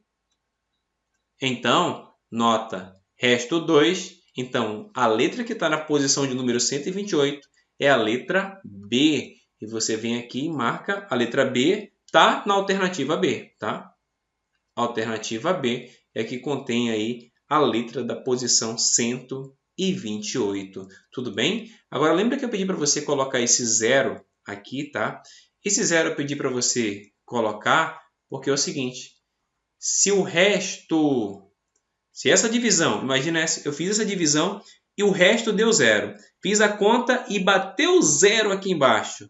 Então, nota, resto 2, então a letra que está na posição de número 128 é a letra B. E você vem aqui e marca a letra B, está na alternativa B, tá? A alternativa B é que contém aí a letra da posição 128. Tudo bem? Agora, lembra que eu pedi para você colocar esse 0 aqui, tá? Esse 0 eu pedi para você colocar porque é o seguinte. Se essa divisão, imagina essa, eu fiz essa divisão e o resto deu 0. Fiz a conta e bateu 0 aqui embaixo,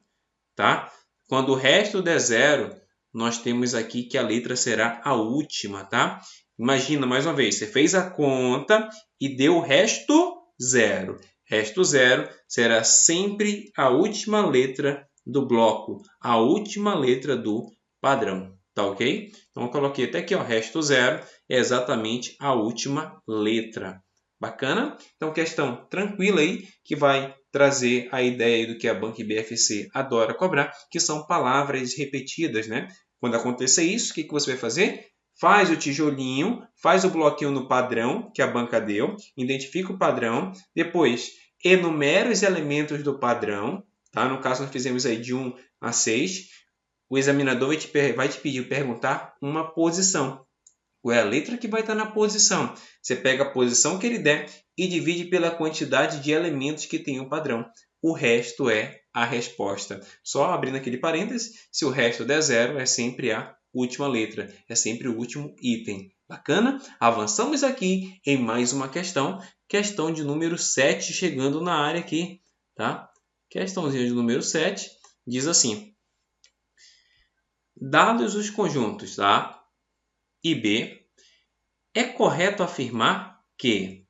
tá? Quando o resto der 0, nós temos aqui que a letra será a última, tá? Imagina, mais uma vez, você fez a conta e deu o resto 0. Resto 0 será sempre a última letra do bloco, a última letra do padrão, tá ok? Então, eu coloquei até aqui, ó, resto 0 é exatamente a última letra. Bacana? Então, questão tranquila aí, que vai trazer a ideia do que a Banco BFC adora cobrar, que são palavras repetidas, né? Quando acontecer isso, o que você vai fazer? Faz o tijolinho, faz o bloquinho no padrão que a banca deu, identifica o padrão, depois enumera os elementos do padrão, tá? No caso, nós fizemos aí de 1 a 6. O examinador vai te pedir perguntar uma posição. Qual é a letra que vai estar na posição? Você pega a posição que ele der e divide pela quantidade de elementos que tem o padrão. O resto é a resposta. Só abrindo aquele parênteses, se o resto der 0, é sempre a última letra, é sempre o último item. Bacana? Avançamos aqui em mais uma questão, questão de número 7, chegando na área aqui tá? Questãozinha de número 7 diz assim: dados os conjuntos A e B, é correto afirmar que...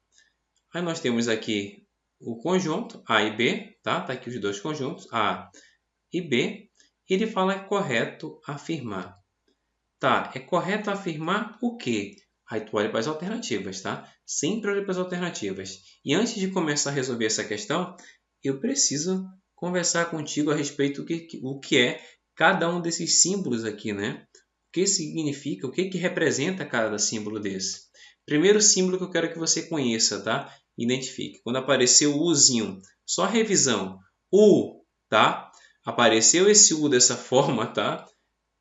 Aí nós temos aqui o conjunto A e B, tá? Tá aqui os dois conjuntos, A e B. Ele fala que é correto afirmar. Tá, é correto afirmar o quê? Aí tu olha para as alternativas, tá? Sempre olha para as alternativas. E antes de começar a resolver essa questão, eu preciso conversar contigo a respeito do que é cada um desses símbolos aqui, né? O que significa, o que representa cada símbolo desse. Primeiro símbolo que eu quero que você conheça, tá? Identifique. Quando apareceu o Uzinho, só revisão. U, tá? Apareceu esse U dessa forma, tá?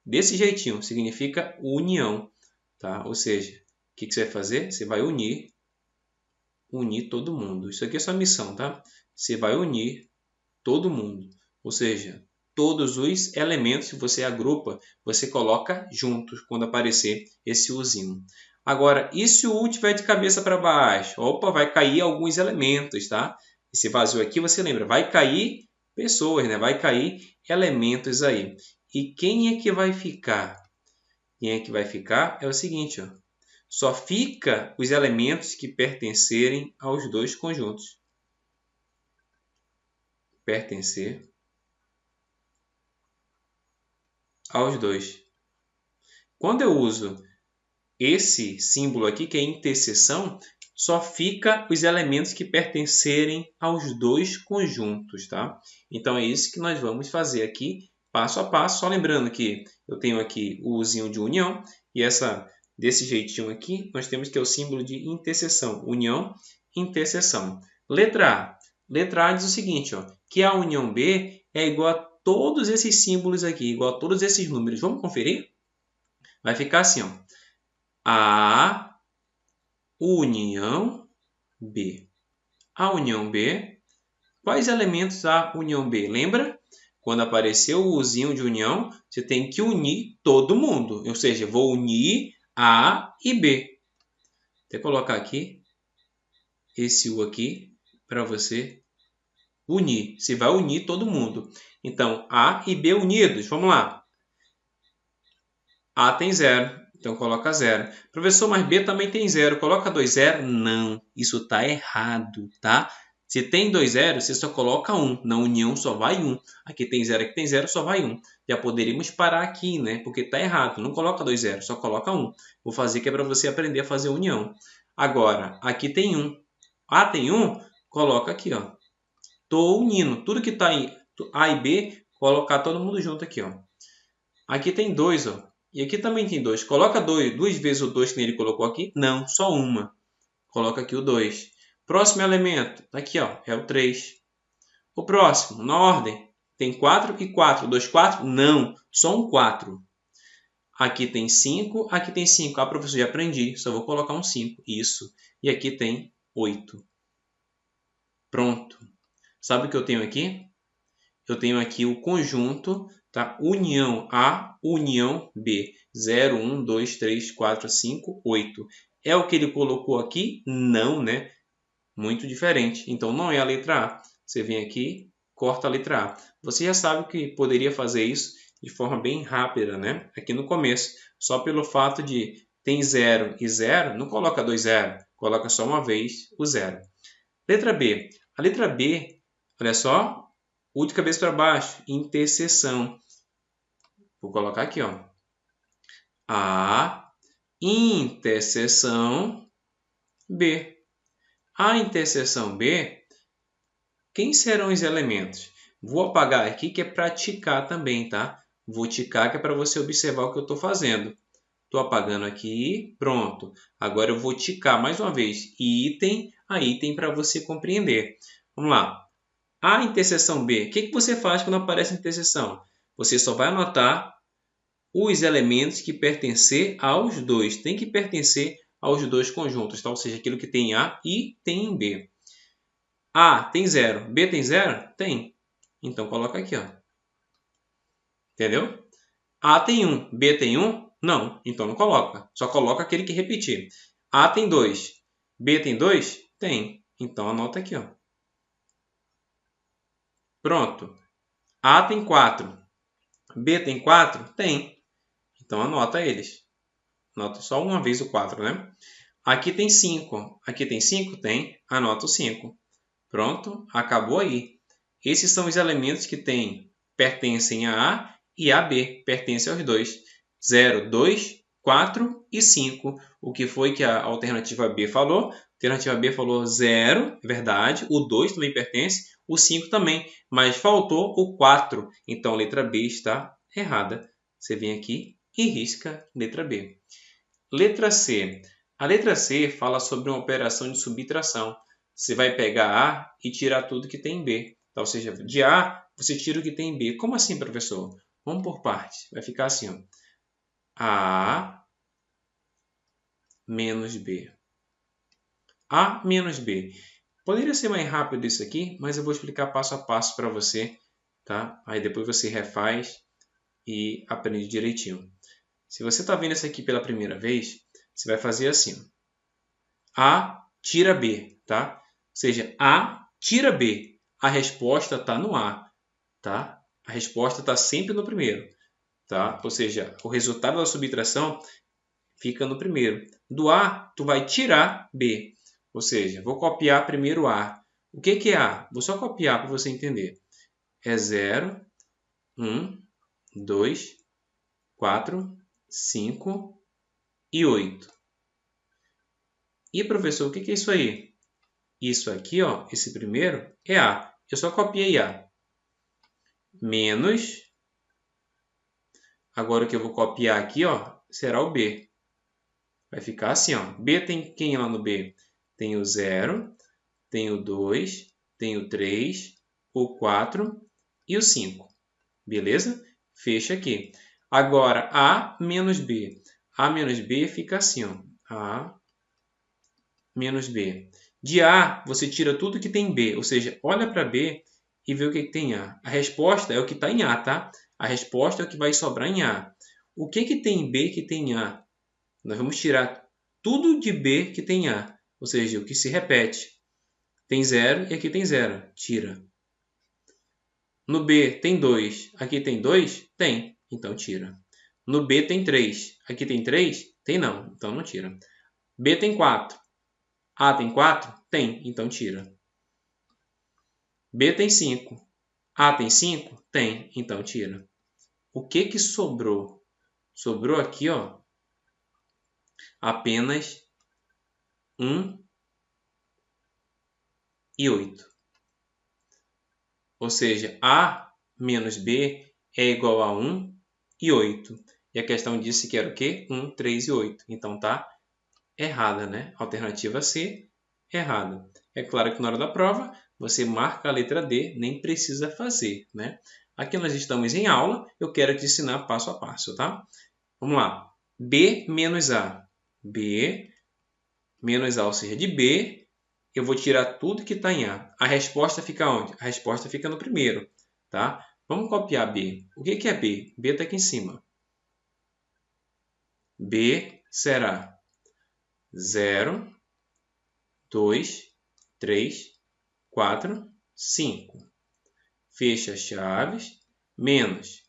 Desse jeitinho, significa união, tá? Ou seja, o que você vai fazer? Você vai unir todo mundo. Isso aqui é sua missão, tá? Você vai unir todo mundo. Ou seja, todos os elementos que você agrupa, você coloca juntos quando aparecer esse Uzinho. Agora, e se o U estiver de cabeça para baixo? Opa, vai cair alguns elementos, tá? Esse vazio aqui, você lembra, vai cair pessoas, né? Vai cair elementos aí. E quem é que vai ficar? Quem é que vai ficar é o seguinte, ó. Só fica os elementos que pertencerem aos dois conjuntos. Pertencer aos dois. Quando eu uso esse símbolo aqui, que é interseção, só fica os elementos que pertencerem aos dois conjuntos, tá? Então, é isso que nós vamos fazer aqui, passo a passo. Só lembrando que eu tenho aqui o Uzinho de união e desse jeitinho aqui, nós temos que é o símbolo de interseção. União, interseção. Letra A. Letra A diz o seguinte, ó, que a união B é igual a todos esses símbolos aqui, igual a todos esses números. Vamos conferir? Vai ficar assim, ó. A união B. A união B. Quais elementos a união B? Lembra? Quando apareceu o Uzinho de união, você tem que unir todo mundo. Ou seja, vou unir A e B. Vou colocar aqui esse U aqui para você unir. Você vai unir todo mundo. Então, A e B unidos. Vamos lá. A tem 0. Então, coloca 0. Professor, mas B também tem 0. Coloca 2 0? Não, isso está errado, tá? Se tem 2 0, você só coloca 1. Na união só vai 1. Aqui tem 0, aqui tem 0, só vai 1. Já poderíamos parar aqui, né? Porque está errado. Não coloca 2 0, só coloca 1. Vou fazer que é para você aprender a fazer união. Agora, aqui tem 1. A tem 1? Coloca aqui, ó. Estou unindo. Tudo que está em A e B, colocar todo mundo junto aqui, ó. Aqui tem 2, ó. E aqui também tem 2. Coloca 2 vezes o 2 que ele colocou aqui? Não, só uma. Coloca aqui o 2. Próximo elemento, tá aqui, ó, é o 3. O próximo, na ordem, tem 4 e 4. 2, 4? Não, só um 4. Aqui tem 5, aqui tem 5. Ah, professor, já aprendi, só vou colocar um 5. Isso. E aqui tem 8. Pronto. Sabe o que eu tenho aqui? Eu tenho aqui o conjunto, tá? União A, união B. 0, 1, 2, 3, 4, 5, 8. É o que ele colocou aqui? Não, né? Muito diferente. Então, não é a letra A. Você vem aqui, corta a letra A. Você já sabe que poderia fazer isso de forma bem rápida, né? Aqui no começo. Só pelo fato de tem 0 e 0, não coloca 2 0. Coloca só uma vez o 0. Letra B. A letra B, olha só. U de cabeça para baixo, interseção. Vou colocar aqui, ó. A interseção B. A interseção B, quem serão os elementos? Vou apagar aqui que é para ticar também, tá? Vou ticar que é para você observar o que eu estou fazendo. Estou apagando aqui, pronto. Agora eu vou ticar mais uma vez, item a item para você compreender. Vamos lá. A interseção B, o que você faz quando aparece a interseção? Você só vai anotar os elementos que pertencem aos dois. Tem que pertencer aos dois conjuntos, tá? Ou seja, aquilo que tem em A e tem em B. A tem 0, B tem 0? Tem. Então, coloca aqui, ó. Entendeu? A tem 1, B tem 1? Não. Então, não coloca. Só coloca aquele que repetir. A tem 2, B tem 2? Tem. Então, anota aqui, ó. Pronto. A tem 4. B tem 4? Tem. Então, anota eles. Anota só uma vez o 4, né? Aqui tem 5. Aqui tem 5? Tem. Anota o 5. Pronto. Acabou aí. Esses são os elementos que pertencem a A e a B. Pertencem aos dois. 0, 2, 4 e 5. O que foi que a alternativa B falou? A alternativa B falou 0, é verdade. O 2 também pertence. O 5 também. Mas faltou o 4. Então, a letra B está errada. Você vem aqui e risca letra B. Letra C. A letra C fala sobre uma operação de subtração. Você vai pegar A e tirar tudo que tem em B. Então, ou seja, de A, você tira o que tem em B. Como assim, professor? Vamos por partes. Vai ficar assim, ó. A menos B. A menos B. Poderia ser mais rápido isso aqui, mas eu vou explicar passo a passo para você, tá? Aí depois você refaz e aprende direitinho. Se você está vendo isso aqui pela primeira vez, você vai fazer assim. A tira B, tá? Ou seja, A tira B. A resposta está no A, tá? A resposta está sempre no primeiro, tá? Ou seja, o resultado da subtração fica no primeiro. Do A, tu vai tirar B. Ou seja, vou copiar primeiro A. O que é A? Vou só copiar para você entender. É 0, 1, 2, 4, 5 e 8. E, professor, o que é isso aí? Isso aqui, ó, esse primeiro é A. Eu só copiei A. Menos. Agora o que eu vou copiar aqui, ó, será o B. Vai ficar assim, ó. B tem quem lá no B? Tem o 0, tem o 2, tem o 3, o 4 e o 5. Beleza? Fecha aqui. Agora, A menos B. A menos B fica assim, ó. A menos B. De A, você tira tudo que tem em B. Ou seja, olha para B e vê o que tem em A. A resposta é o que está em A, tá? A resposta é o que vai sobrar em A. O que tem em B que tem em A? Nós vamos tirar tudo de B que tem em A. Ou seja, o que se repete. Tem 0 e aqui tem 0. Tira. No B tem 2. Aqui tem 2? Tem. Então tira. No B tem 3. Aqui tem 3? Tem não. Então não tira. B tem 4. A tem 4? Tem. Então tira. B tem 5. A tem 5? Tem. Então tira. O que sobrou? Sobrou aqui, ó, apenas 1 e 8. Ou seja, A menos B é igual a 1 e 8. E a questão disse que era o quê? 1, 3 e 8. Então tá errada, né? Alternativa C, errada. É claro que na hora da prova você marca a letra D, nem precisa fazer, né? Aqui nós estamos em aula, eu quero te ensinar passo a passo, tá? Vamos lá. B menos A. B menos A, ou seja, de B, eu vou tirar tudo que está em A. A resposta fica onde? A resposta fica no primeiro, tá? Vamos copiar B. O que é B? B está aqui em cima. B será 0, 2, 3, 4, 5. Fecha as chaves, menos.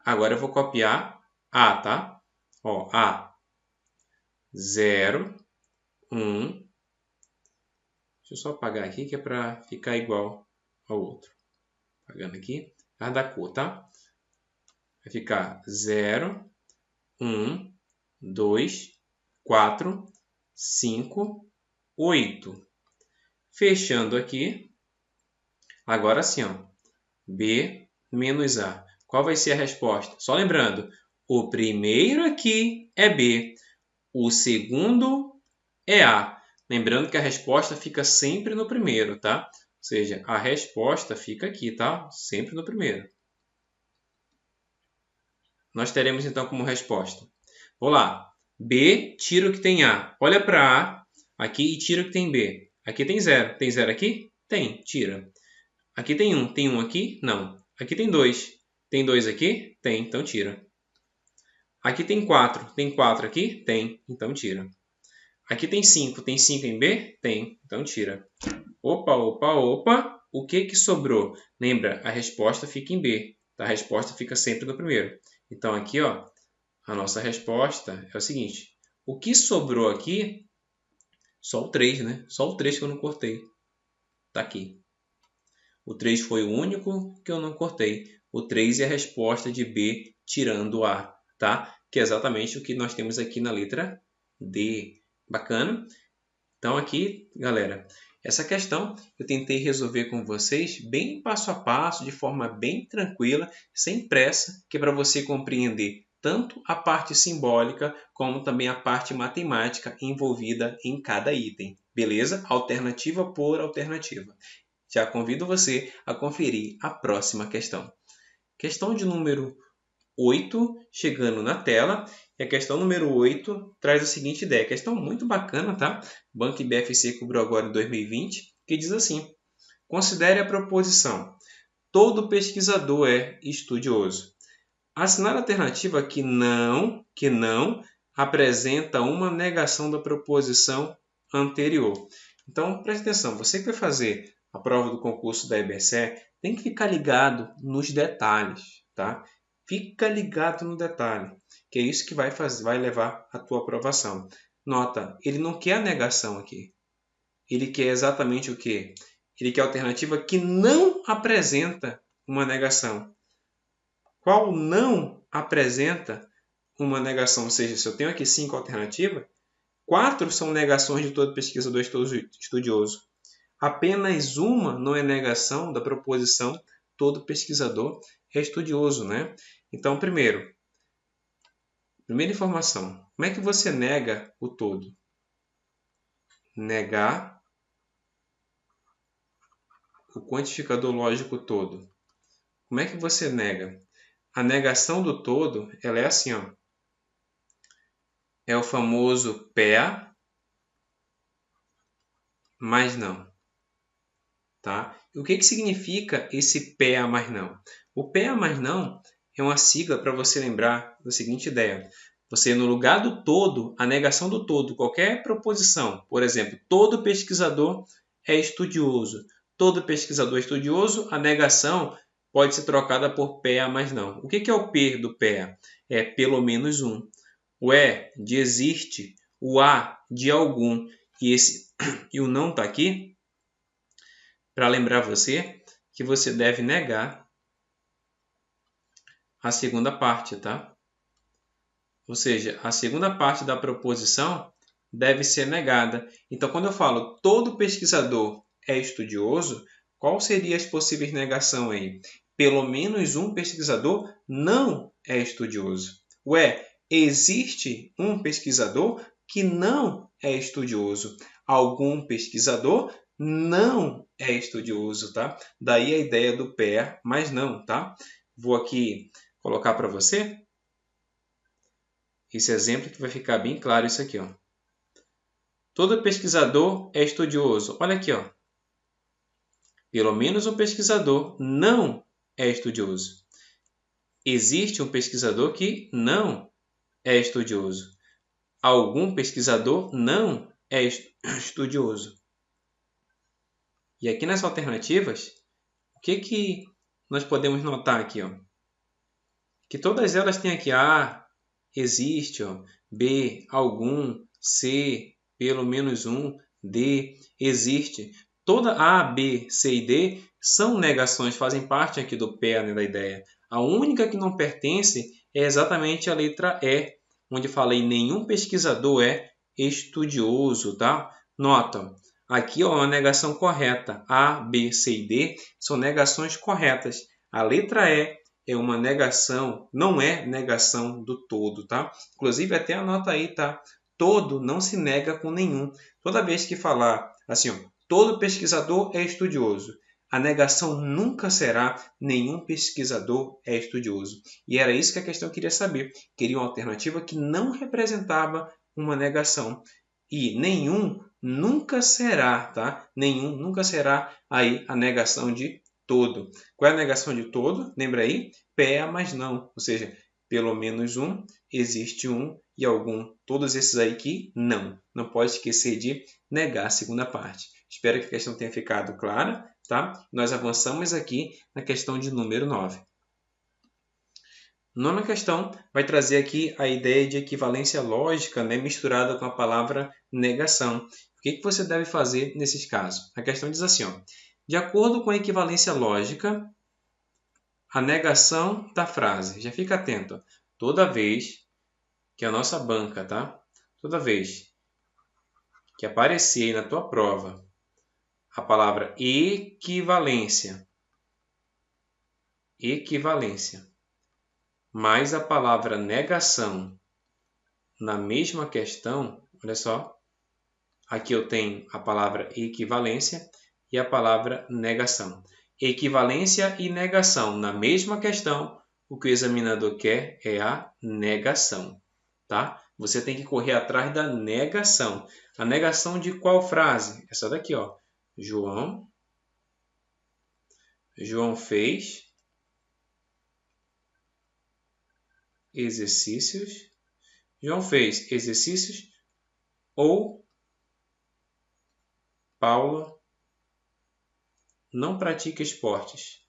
Agora eu vou copiar A, tá? Ó, A. 0, 1. Deixa eu só apagar aqui que é para ficar igual ao outro. Apagando aqui. A da cor, tá? Vai ficar 0, 1, 2, 4, 5, 8. Fechando aqui. Agora sim, ó. B menos A. Qual vai ser a resposta? Só lembrando, o primeiro aqui é B. O segundo é A. Lembrando que a resposta fica sempre no primeiro, tá? Ou seja, a resposta fica aqui, tá? Sempre no primeiro. Nós teremos então como resposta. Vou lá. B, tira o que tem A. Olha para A aqui e tira o que tem B. Aqui tem 0. Tem 0 aqui? Tem. Tira. Aqui tem 1. Tem 1 aqui? Não. Aqui tem 2. Tem 2 aqui? Tem. Então tira. Aqui tem 4. Tem 4 aqui? Tem. Então tira. Aqui tem 5. Tem 5 em B? Tem. Então tira. Opa, opa, opa. o que sobrou? Lembra, a resposta fica em B, tá? A resposta fica sempre no primeiro. Então, aqui, ó, a nossa resposta é o seguinte. O que sobrou aqui? Só o 3, né? Só o 3 que eu não cortei. Tá aqui. O 3 foi o único que eu não cortei. O 3 é a resposta de B tirando o A, tá? Que é exatamente o que nós temos aqui na letra D. Bacana? Então aqui, galera, essa questão eu tentei resolver com vocês bem passo a passo, de forma bem tranquila, sem pressa, que é para você compreender tanto a parte simbólica como também a parte matemática envolvida em cada item. Beleza? Alternativa por alternativa. Já convido você a conferir a próxima questão. Questão de número 8, chegando na tela. E a questão número 8 traz a seguinte ideia. Questão muito bacana, tá? Banco IBFC cobrou agora em 2020, que diz assim. Considere a proposição. Todo pesquisador é estudioso. Assinar a alternativa que não apresenta uma negação da proposição anterior. Então, preste atenção. Você que vai fazer a prova do concurso da IBCE tem que ficar ligado nos detalhes, tá? Fica ligado no detalhe, que é isso que vai levar a tua aprovação. Nota, ele não quer a negação aqui. Ele quer exatamente o quê? Ele quer a alternativa que não apresenta uma negação. Qual não apresenta uma negação? Ou seja, se eu tenho aqui 5 alternativas, 4 são negações de todo pesquisador estudioso. Apenas uma não é negação da proposição todo pesquisador é estudioso, né? Então, primeira informação. Como é que você nega o todo? Negar o quantificador lógico todo. Como é que você nega? A negação do todo, ela é assim, ó. É o famoso PEA, mas não. Tá? E o que significa esse PEA, mas não? O PEA, mas não é uma sigla para você lembrar da seguinte ideia. Você, no lugar do todo, a negação do todo, qualquer proposição, por exemplo, todo pesquisador é estudioso. Todo pesquisador é estudioso, a negação pode ser trocada por PEA, mas não. O que é o P do PEA? É pelo menos um. O E de existe, o A de algum e o não está aqui para lembrar você que você deve negar a segunda parte, tá? Ou seja, a segunda parte da proposição deve ser negada. Então, quando eu falo todo pesquisador é estudioso, qual seriam as possíveis negações aí? Pelo menos um pesquisador não é estudioso. Ué, existe um pesquisador que não é estudioso. Algum pesquisador não é estudioso, tá? Daí a ideia do pair, mas não, tá? Vou aqui colocar para você esse exemplo que vai ficar bem claro isso aqui, ó. Todo pesquisador é estudioso. Olha aqui, ó. Pelo menos um pesquisador não é estudioso. Existe um pesquisador que não é estudioso. Algum pesquisador não é estudioso. E aqui nas alternativas, o que nós podemos notar aqui, ó? Que todas elas têm aqui A, existe, ó, B, algum, C, pelo menos um, D, existe. Toda A, B, C e D são negações, fazem parte aqui do PEA, da ideia. A única que não pertence é exatamente a letra E, onde falei nenhum pesquisador é estudioso, tá? Nota, aqui ó, uma negação correta. A, B, C e D são negações corretas. A letra E é uma negação, não é negação do todo, tá? Inclusive até anota aí, tá? Todo não se nega com nenhum. Toda vez que falar assim, ó, todo pesquisador é estudioso, a negação nunca será nenhum pesquisador é estudioso. E era isso que a questão queria saber. Queria uma alternativa que não representava uma negação. E nenhum nunca será, tá? Nenhum nunca será aí a negação de todo. Qual é a negação de todo? Lembra aí? PEA, mas não. Ou seja, pelo menos um, existe um e algum. Todos esses aí que não. Não pode esquecer de negar a segunda parte. Espero que a questão tenha ficado clara, tá? Nós avançamos aqui na questão de número 9. Nona questão vai trazer aqui a ideia de equivalência lógica, né, misturada com a palavra negação. O que você deve fazer nesses casos? A questão diz assim, ó, de acordo com a equivalência lógica, a negação da frase. Já fica atento. Toda vez que a nossa banca, tá? Toda vez que aparecer aí na tua prova a palavra equivalência, mais a palavra negação na mesma questão, olha só, aqui eu tenho a palavra equivalência e a palavra negação. Equivalência e negação na mesma questão, o que o examinador quer é a negação, tá? Você tem que correr atrás da negação. A negação de qual frase? Essa daqui, ó. João fez exercícios. João fez exercícios ou Paula não pratica esportes.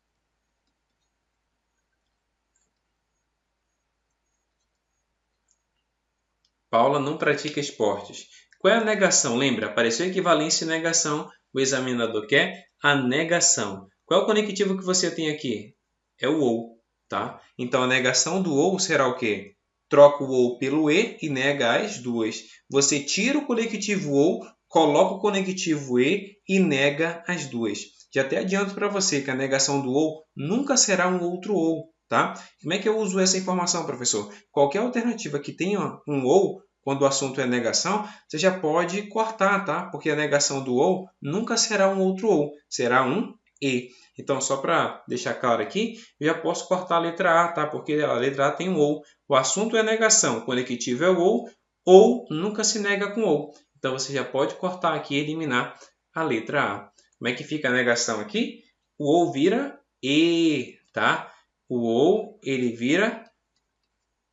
Paula não pratica esportes. Qual é a negação? Lembra? Apareceu equivalência e negação. O examinador quer a negação. Qual é o conectivo que você tem aqui? É o ou, tá? Então, a negação do ou será o quê? Troca o ou pelo e nega as duas. Você tira o conectivo ou, coloca o conectivo e nega as duas. Já até adianto para você que a negação do ou nunca será um outro ou. Tá? Como é que eu uso essa informação, professor? Qualquer alternativa que tenha um ou, quando o assunto é negação, você já pode cortar, tá? Porque a negação do ou nunca será um outro ou, será um e. Então, só para deixar claro aqui, eu já posso cortar a letra A, tá? Porque a letra A tem um ou. O assunto é negação, o conectivo é o ou nunca se nega com ou. Então, você já pode cortar aqui e eliminar a letra A. Como é que fica a negação aqui? O ou vira e, tá? O ou, ele vira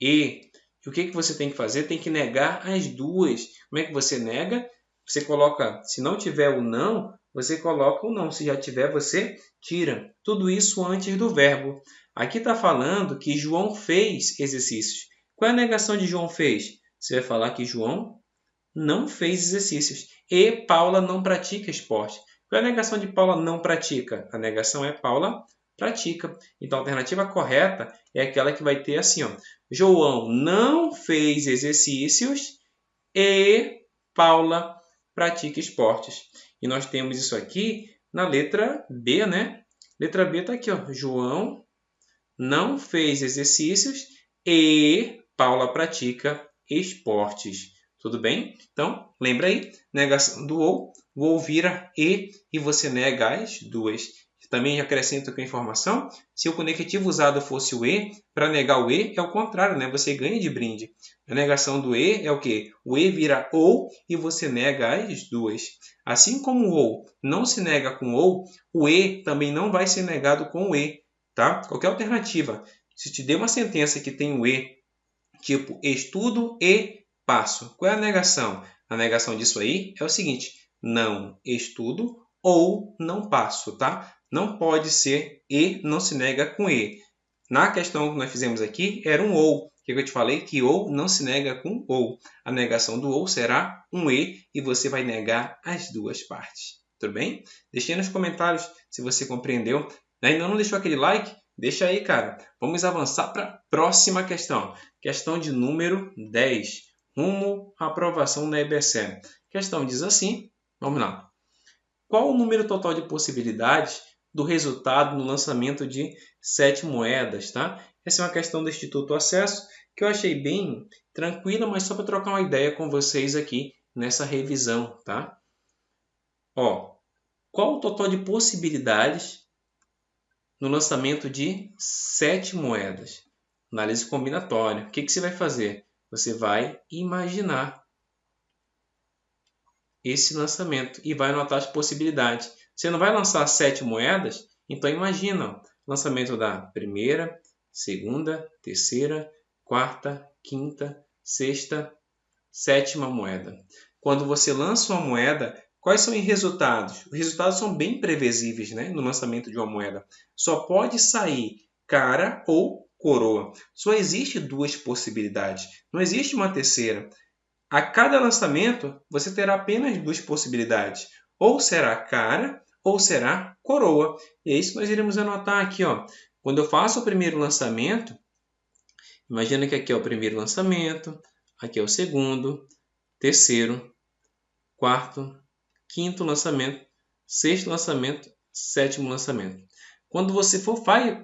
e. E o que você tem que fazer? Tem que negar as duas. Como é que você nega? Você coloca, se não tiver o não, você coloca o não. Se já tiver, você tira. Tudo isso antes do verbo. Aqui está falando que João fez exercícios. Qual é a negação de João fez? Você vai falar que João não fez exercícios. E Paula não pratica esporte. Qual é a negação de Paula não pratica? A negação é Paula pratica. Então, a alternativa correta é aquela que vai ter assim, ó. João não fez exercícios e Paula pratica esportes. E nós temos isso aqui na letra B, né? Letra B está aqui, ó. João não fez exercícios e Paula pratica esportes. Tudo bem? Então, lembra aí, negação do ou, o ou vira e você nega as duas. Também acrescento com a informação, se o conectivo usado fosse o e, para negar o e é o contrário, né? Você ganha de brinde. A negação do e é o quê? O e vira ou e você nega as duas. Assim como o ou não se nega com ou, o e também não vai ser negado com o e, tá? Qualquer alternativa. Se te der uma sentença que tem o e, tipo estudo e passo, qual é a negação? A negação disso aí é o seguinte, não estudo ou não passo, tá? Não pode ser e, não se nega com e. Na questão que nós fizemos aqui, era um ou. O que eu te falei? Que ou não se nega com ou. A negação do ou será um e você vai negar as duas partes. Tudo bem? Deixe aí nos comentários se você compreendeu. Ainda não deixou aquele like? Deixa aí, cara. Vamos avançar para a próxima questão. Questão de número 10. Rumo à aprovação na EBSER. A questão diz assim, vamos lá. Qual o número total de possibilidades do resultado no lançamento de 7 moedas, tá? Essa é uma questão do Instituto Acesso que eu achei bem tranquila, mas só para trocar uma ideia com vocês aqui nessa revisão, tá? Ó, qual o total de possibilidades no lançamento de 7 moedas? Análise combinatória. O que você vai fazer? Você vai imaginar esse lançamento e vai anotar as possibilidades. Você não vai lançar 7 moedas? Então imagina o lançamento da primeira, segunda, terceira, quarta, quinta, sexta, sétima moeda. Quando você lança uma moeda, Quais são os resultados? Os resultados são bem previsíveis, né, no lançamento de uma moeda. Só pode sair cara ou coroa. Só existe duas possibilidades. Não existe uma terceira. A cada lançamento, você terá apenas duas possibilidades. Ou será cara ou será coroa. E é isso que nós iremos anotar aqui. Ó. Quando eu faço o primeiro lançamento, imagina que aqui é o primeiro lançamento, aqui é o segundo, terceiro, quarto, quinto lançamento, sexto lançamento, sétimo lançamento. Quando você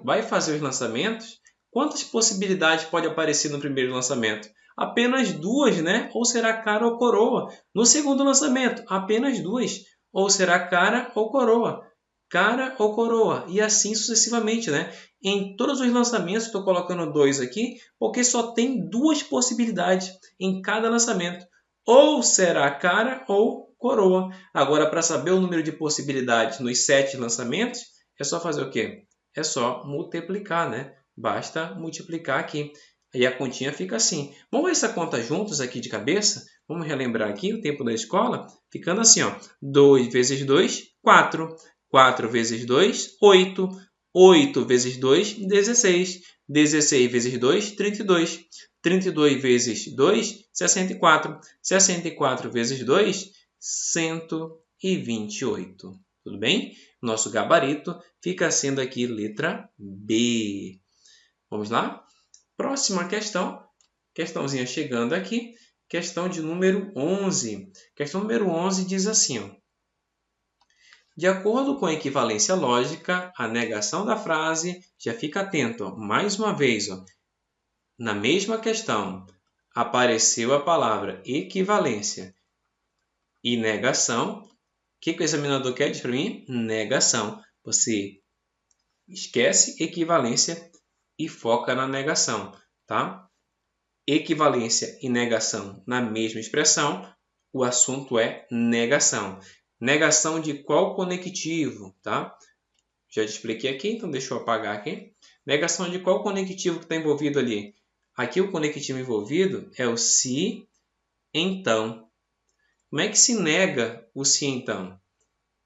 vai fazer os lançamentos, quantas possibilidades pode aparecer no primeiro lançamento? Apenas duas, né? Ou será cara ou coroa. No segundo lançamento, apenas duas. Ou será cara ou coroa. Cara ou coroa. E assim sucessivamente, né? Em todos os lançamentos, estou colocando dois aqui, porque só tem duas possibilidades em cada lançamento. Ou será cara ou coroa. Agora, para saber o número de possibilidades nos 7 lançamentos, é só fazer o quê? É só multiplicar, né? Basta multiplicar aqui. E a continha fica assim. Vamos ver essa conta juntos aqui de cabeça? Vamos relembrar aqui o tempo da escola? Ficando assim, ó. 2 vezes 2, 4. 4 vezes 2, 8. 8 vezes 2, 16. 16 vezes 2, 32. 32 vezes 2, 64. 64 vezes 2, 128. Tudo bem? Nosso gabarito fica sendo aqui letra B. Vamos lá? Próxima questão. Questãozinha chegando aqui. Questão de número 11. Questão número 11 diz assim, ó. De acordo com a equivalência lógica, a negação da frase, já fica atento, ó, mais uma vez, ó, na mesma questão, apareceu a palavra equivalência e negação. O que o examinador quer dizer para mim? Negação. Você esquece equivalência e foca na negação, tá? Equivalência e negação na mesma expressão, o assunto é negação. Negação de qual conectivo, tá? Já te expliquei aqui, então deixa eu apagar aqui. Negação de qual conectivo que está envolvido ali? Aqui o conectivo envolvido é o se, então. Como é que se nega o se, então?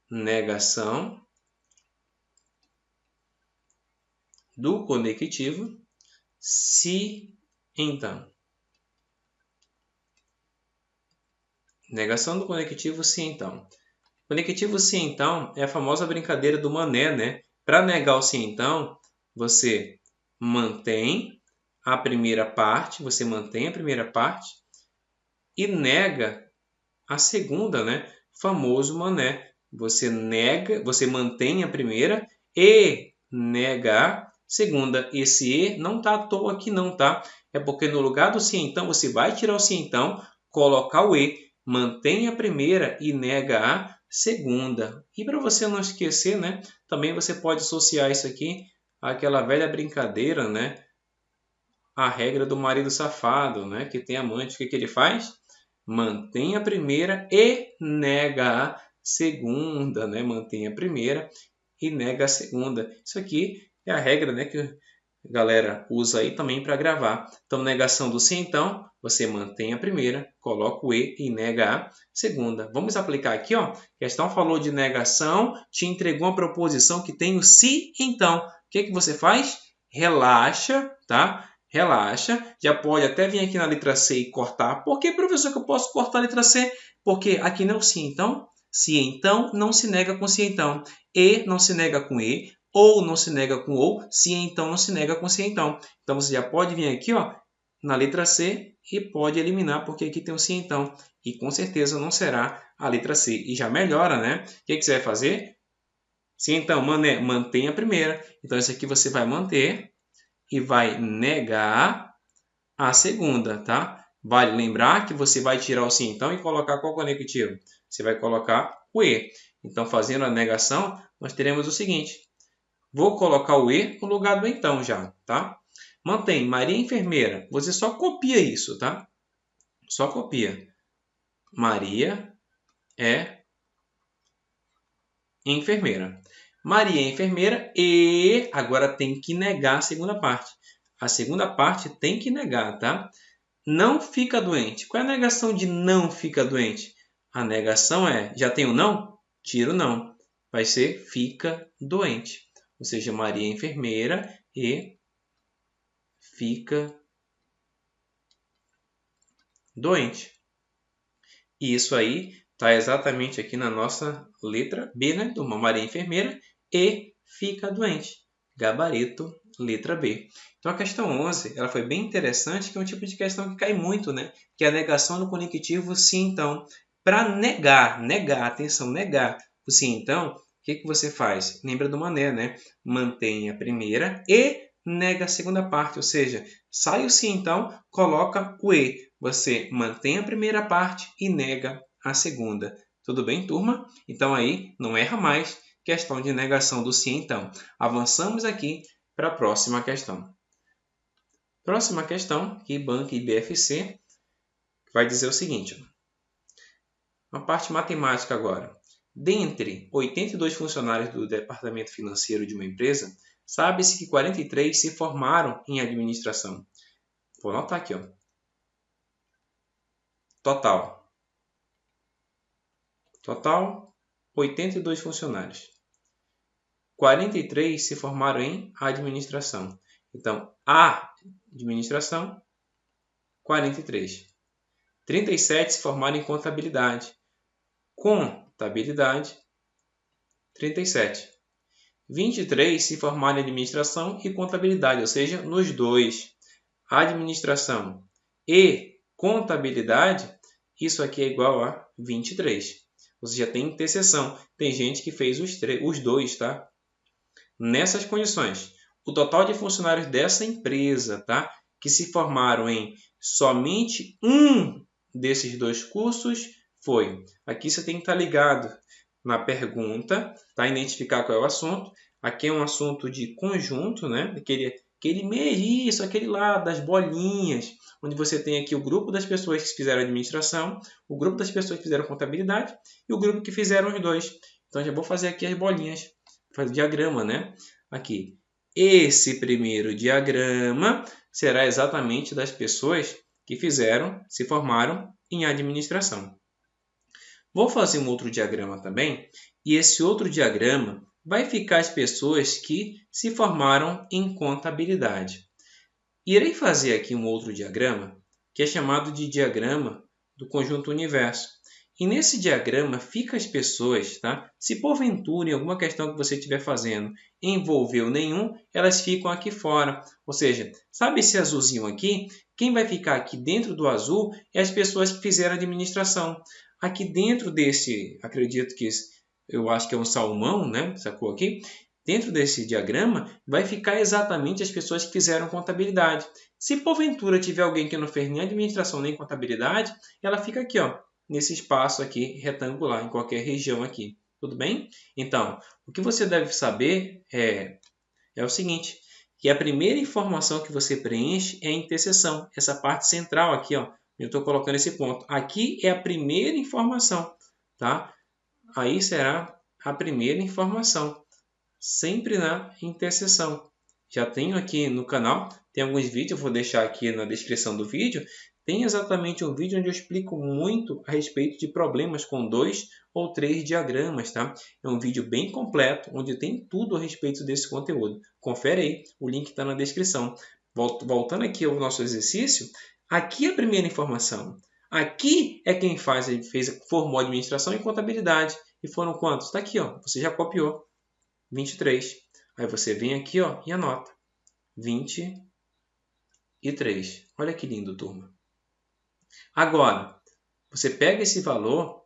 Negação do conectivo se, então. Negação do conectivo se, então. Conectivo se, então, é a famosa brincadeira do mané, né? Para negar o se, então, você mantém a primeira parte, e nega a segunda, né? Famoso mané. Você mantém a primeira e nega a segunda. Esse e não está à toa aqui não, tá? É porque no lugar do se, então, você vai tirar o se, então, colocar o e. Mantém a primeira e nega a segunda. E para você não esquecer, né? Também você pode associar isso aqui àquela velha brincadeira, né? A regra do marido safado, né? Que tem amante, o que ele faz? Mantém a primeira e nega a segunda, né? Mantém a primeira e nega a segunda. Isso aqui é a regra, né? Que a galera usa aí também para gravar. Então, negação do se, então, você mantém a primeira, coloca o e nega a segunda. Vamos aplicar aqui, ó. A questão falou de negação, te entregou uma proposição que tem o se, então. O que você faz? Relaxa, tá? Relaxa. Já pode até vir aqui na letra C e cortar. Por que, professor, que eu posso cortar a letra C? Porque aqui não é o se, então. Se, então, não se nega com se, então. E não se nega com e. Ou não se nega com ou, se então não se nega com se então. Então você já pode vir aqui, ó, na letra C e pode eliminar, porque aqui tem o se então. E com certeza não será a letra C. E já melhora, né? O que você vai fazer? Se então, mantém a primeira. Então esse aqui você vai manter e vai negar a segunda, tá? Vale lembrar que você vai tirar o se então e colocar qual conectivo? Você vai colocar o e. Então fazendo a negação, nós teremos o seguinte. Vou colocar o e no lugar do então já, tá? Mantém Maria enfermeira. Você só copia isso, tá? Só copia. Maria é enfermeira. Maria é enfermeira e agora tem que negar a segunda parte. A segunda parte tem que negar, tá? Não fica doente. Qual é a negação de não fica doente? A negação é, já tem o não? Tira o não. Vai ser fica doente. Ou seja, Maria é enfermeira e fica doente. E isso aí está exatamente aqui na nossa letra B, né? Uma Maria enfermeira e fica doente. Gabarito, letra B. Então a questão 11, ela foi bem interessante, que é um tipo de questão que cai muito, né? Que é a negação do conectivo sim, então. Para negar, atenção, negar o sim, então, o que você faz? Lembra do mané, né? Mantém a primeira e nega a segunda parte, ou seja, sai o sim, então, coloca o e. Você mantém a primeira parte e nega a segunda. Tudo bem, turma? Então aí, não erra mais. Questão de negação do sim, então. Avançamos aqui para a próxima questão. Próxima questão, que Banco IBFC vai dizer o seguinte. Uma parte matemática agora. Dentre 82 funcionários do departamento financeiro de uma empresa, sabe-se que 43 se formaram em administração. Vou anotar aqui, ó. Total, 82 funcionários. 43 se formaram em administração. Então, a administração, 43. 37 se formaram em contabilidade. Contabilidade, 37. 23 se formaram em administração e contabilidade, ou seja, nos dois. Administração e contabilidade, isso aqui é igual a 23. Ou seja, tem interseção. Tem gente que fez os dois, tá? Nessas condições, o total de funcionários dessa empresa, tá? Que se formaram em somente um desses dois cursos foi. Aqui você tem que estar ligado na pergunta, tá? Identificar qual é o assunto. Aqui é um assunto de conjunto, né? Aquele meio, aquele lá das bolinhas, onde você tem aqui o grupo das pessoas que fizeram administração, o grupo das pessoas que fizeram contabilidade e o grupo que fizeram os dois. Então, já vou fazer aqui as bolinhas. Fazer diagrama, né? Aqui. Esse primeiro diagrama será exatamente das pessoas que se formaram em administração. Vou fazer um outro diagrama também, e esse outro diagrama vai ficar as pessoas que se formaram em contabilidade. Irei fazer aqui um outro diagrama, que é chamado de diagrama do conjunto universo. E nesse diagrama fica as pessoas, tá? Se porventura em alguma questão que você estiver fazendo envolveu nenhum, elas ficam aqui fora. Ou seja, sabe esse azulzinho aqui? Quem vai ficar aqui dentro do azul é as pessoas que fizeram administração. Aqui dentro desse, acredito que eu acho que é um salmão, né? Essa cor aqui. Dentro desse diagrama vai ficar exatamente as pessoas que fizeram contabilidade. Se porventura tiver alguém que não fez nem administração nem contabilidade, ela fica aqui, ó, nesse espaço aqui retangular, em qualquer região aqui. Tudo bem? Então, o que você deve saber é o seguinte, que a primeira informação que você preenche é a interseção, essa parte central aqui, ó. Eu estou colocando esse ponto. Aqui é a primeira informação, tá? Aí será a primeira informação, sempre na interseção. Já tenho aqui no canal, tem alguns vídeos, eu vou deixar aqui na descrição do vídeo, tem exatamente um vídeo onde eu explico muito a respeito de problemas com 2 ou 3 diagramas, tá? É um vídeo bem completo, onde tem tudo a respeito desse conteúdo. Confere aí, o link está na descrição. Voltando aqui ao nosso exercício, aqui é a primeira informação. Aqui é quem formou administração e contabilidade. E foram quantos? Está aqui, ó. Você já copiou. 23. Aí você vem aqui, ó, e anota. 23. Olha que lindo, turma. Agora, você pega esse valor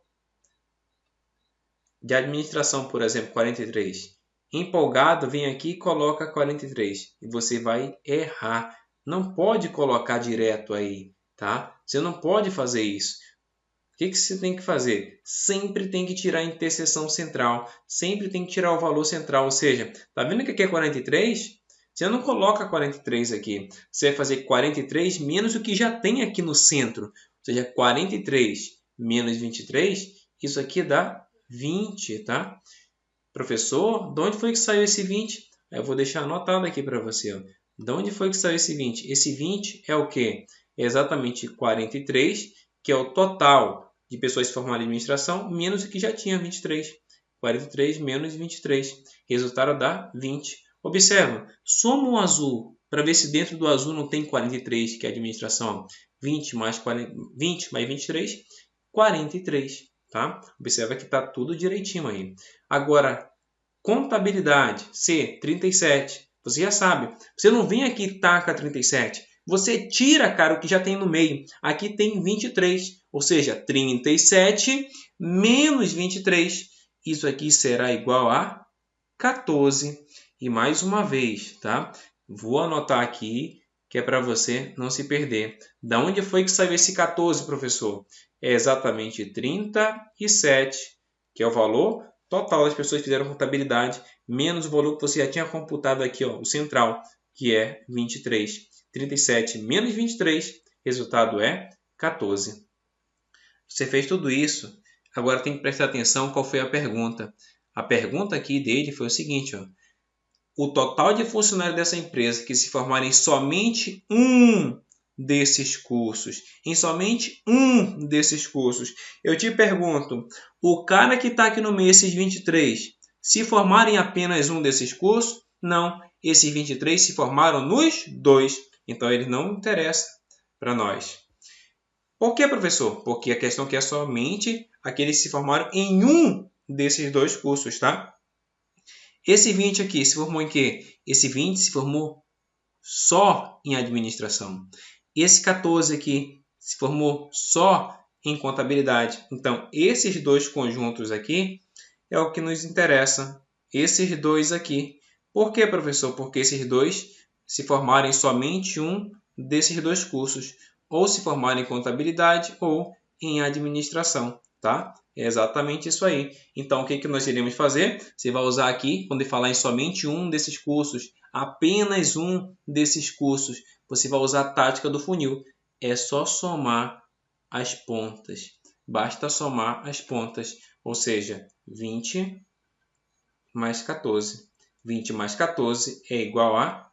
de administração, por exemplo, 43. Empolgado, vem aqui e coloca 43. E você vai errar. Não pode colocar direto aí, tá? Você não pode fazer isso. O que você tem que fazer? Sempre tem que tirar a interseção central. Sempre tem que tirar o valor central. Ou seja, tá vendo que aqui é 43? Você não coloca 43 aqui. Você vai fazer 43 menos o que já tem aqui no centro. Ou seja, 43 menos 23, isso aqui dá 20, tá? Professor, de onde foi que saiu esse 20? Eu vou deixar anotado aqui para você. Ó. De onde foi que saiu esse 20? Esse 20 é o quê? É exatamente 43, que é o total de pessoas se formarem em administração, menos o que já tinha, 23. 43 menos 23. Resultado dá 20. Observa, soma o azul para ver se dentro do azul não tem 43, que é a administração. 20 mais 23, 43. Tá? Observa que está tudo direitinho aí. Agora, contabilidade, C, 37. Você já sabe. Você não vem aqui e taca 37. Você tira, cara, o que já tem no meio. Aqui tem 23, ou seja, 37 menos 23. Isso aqui será igual a 14. E mais uma vez, tá? Vou anotar aqui, que é para você não se perder. Da onde foi que saiu esse 14, professor? É exatamente 37, que é o valor total das pessoas que fizeram contabilidade, menos o valor que você já tinha computado aqui, ó, o central, que é 23. 37 menos 23, resultado é 14. Você fez tudo isso, agora tem que prestar atenção qual foi a pergunta. A pergunta aqui dele foi o seguinte, ó. O total de funcionários dessa empresa que se formarem em somente um desses cursos, eu te pergunto, o cara que está aqui no meio, esses 23, se formarem em apenas um desses cursos? Não, esses 23 se formaram nos dois, então ele não interessa para nós. Por que, professor? Porque a questão aqui é somente aqueles que se formaram em um desses dois cursos, tá? Esse 20 aqui se formou em quê? Esse 20 se formou só em administração. Esse 14 aqui se formou só em contabilidade. Então, esses dois conjuntos aqui é o que nos interessa. Esses dois aqui. Por quê, professor? Porque esses dois se formaram em somente um desses dois cursos. Ou se formaram em contabilidade ou em administração, tá? É exatamente isso aí. Então, o que nós iremos fazer? Você vai usar aqui, quando ele falar em somente um desses cursos, apenas um desses cursos, você vai usar a tática do funil. É só somar as pontas. Basta somar as pontas. Ou seja, 20 mais 14. 20 mais 14 é igual a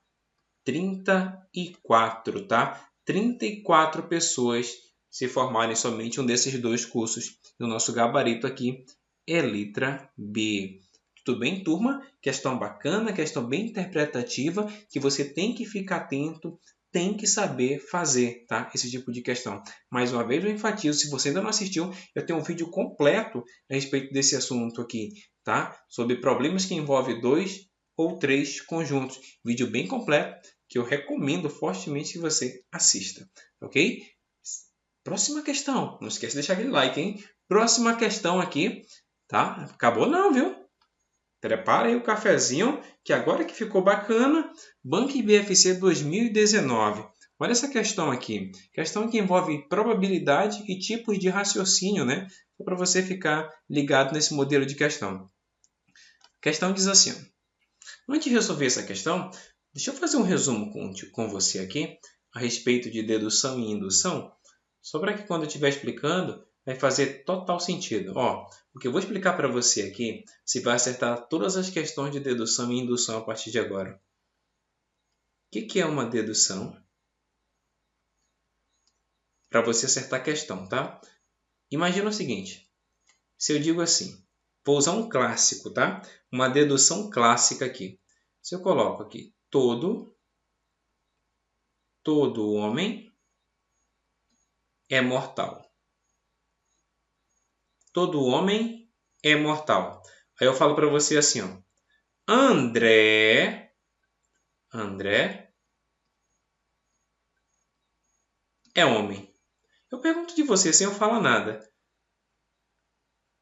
34, tá? 34 pessoas se formarem somente um desses dois cursos. O nosso gabarito aqui é letra B. Tudo bem, turma? Questão bacana, questão bem interpretativa, que você tem que ficar atento, tem que saber fazer, tá? Esse tipo de questão. Mais uma vez eu enfatizo, se você ainda não assistiu, eu tenho um vídeo completo a respeito desse assunto aqui, tá? Sobre problemas que envolvem 2 ou 3 conjuntos. Vídeo bem completo, que eu recomendo fortemente que você assista, ok? Próxima questão. Não esqueça de deixar aquele like, hein? Próxima questão aqui, tá? Acabou não, viu? Prepara aí o cafezinho, que agora que ficou bacana, Banco IBFC 2019. Olha essa questão aqui. Questão que envolve probabilidade e tipos de raciocínio, né? Só para você ficar ligado nesse modelo de questão. A questão diz assim. Antes de resolver essa questão, deixa eu fazer um resumo com você aqui a respeito de dedução e indução, só para que quando eu estiver explicando, vai fazer total sentido. Ó, o que eu vou explicar para você aqui, você vai acertar todas as questões de dedução e indução a partir de agora. O que é uma dedução? Para você acertar a questão, tá? Imagina o seguinte, se eu digo assim, vou usar um clássico, tá? Uma dedução clássica aqui. Se eu coloco aqui, todo homem é mortal. Todo homem é mortal. Aí eu falo para você assim, ó. André é homem. Eu pergunto de você sem eu falar nada.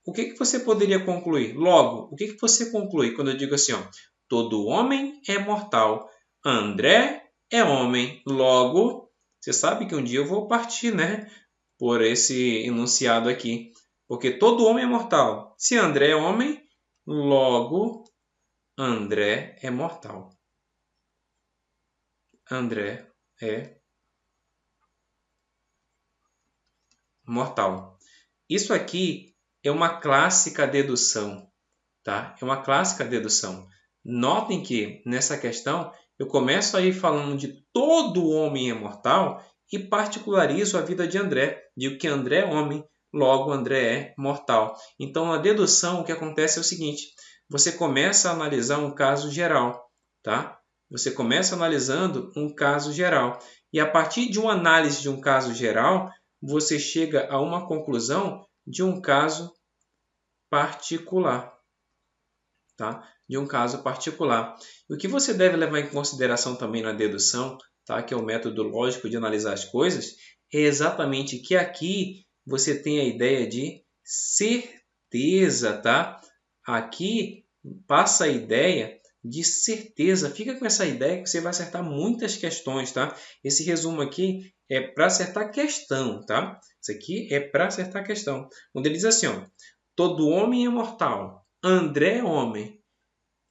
O que você poderia concluir? Logo, o que você conclui quando eu digo assim, ó? Todo homem é mortal. André é homem. Logo, você sabe que um dia eu vou partir, né? Por esse enunciado aqui. Porque todo homem é mortal. Se André é homem, logo André é mortal. André é mortal. Isso aqui é uma clássica dedução, tá? É uma clássica dedução. Notem que nessa questão eu começo aí falando de todo homem é mortal e particularizo a vida de André. Digo que André é homem. logo André é mortal. Então, na dedução, o que acontece é o seguinte: você começa a analisar um caso geral, tá? Você começa analisando um caso geral. E a partir de uma análise de um caso geral, você chega a uma conclusão de um caso particular, tá? De um caso particular. E o que você deve levar em consideração também na dedução, tá? Que é o método lógico de analisar as coisas, é exatamente que aqui você tem a ideia de certeza, tá? Aqui passa a ideia de certeza. Fica com essa ideia que você vai acertar muitas questões, tá? Esse resumo aqui é para acertar questão, tá? Isso aqui é para acertar questão. Quando ele diz assim, ó, todo homem é mortal, André é homem.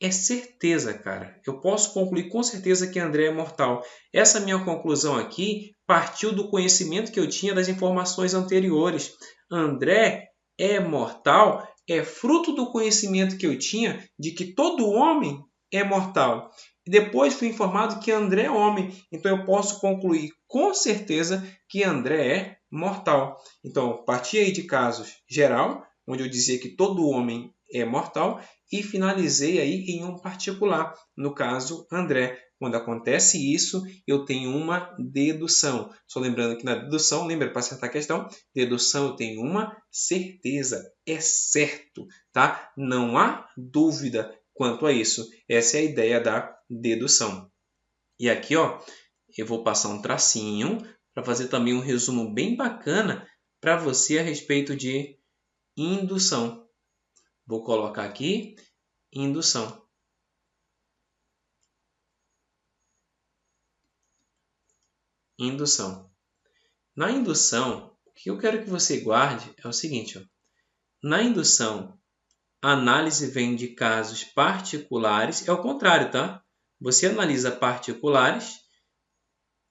É certeza, cara. Eu posso concluir com certeza que André é mortal. Essa minha conclusão aqui partiu do conhecimento que eu tinha das informações anteriores. André é mortal é fruto do conhecimento que eu tinha de que todo homem é mortal. E depois fui informado que André é homem. Então eu posso concluir com certeza que André é mortal. Então, parti aí de casos geral, onde eu dizia que todo homem é mortal, e finalizei aí em um particular, no caso André. Quando acontece isso, eu tenho uma dedução. Só lembrando que na dedução, lembra para acertar a questão, dedução eu tenho uma certeza, é certo, tá? Não há dúvida quanto a isso. Essa é a ideia da dedução. E aqui, ó, eu vou passar um tracinho para fazer também um resumo bem bacana para você a respeito de indução. Vou colocar aqui indução. Indução. Na indução, o que eu quero que você guarde é o seguinte. Ó. Na indução, a análise vem de casos particulares. É o contrário, tá? Você analisa particulares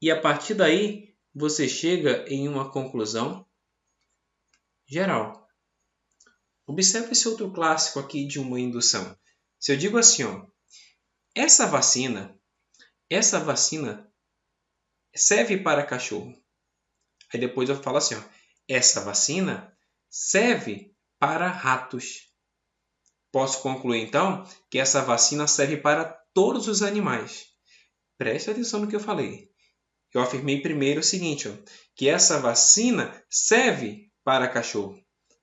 e a partir daí você chega em uma conclusão geral. Observe esse outro clássico aqui de uma indução. Se eu digo assim, ó, essa vacina serve para cachorro. Aí depois eu falo assim, ó, essa vacina serve para ratos. Posso concluir então que essa vacina serve para todos os animais. Preste atenção no que eu falei. Eu afirmei primeiro o seguinte, ó, que essa vacina serve para cachorro.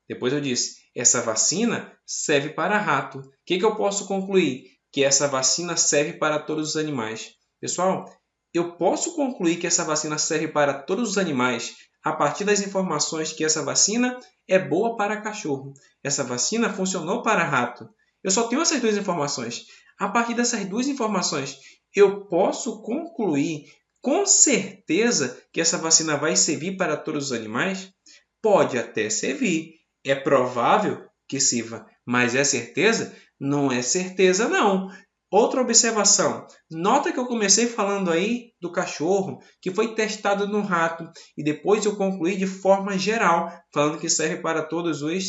Depois eu disse, essa vacina serve para rato. O que eu posso concluir? Que essa vacina serve para todos os animais. Pessoal, eu posso concluir que essa vacina serve para todos os animais a partir das informações que essa vacina é boa para cachorro. Essa vacina funcionou para rato. Eu só tenho essas duas informações. A partir dessas duas informações, eu posso concluir com certeza que essa vacina vai servir para todos os animais? Pode até servir. É provável que sirva, mas é certeza? Não é certeza, não. Outra observação. Nota que eu comecei falando aí do cachorro, que foi testado no rato, e depois eu concluí de forma geral, falando que serve para todos os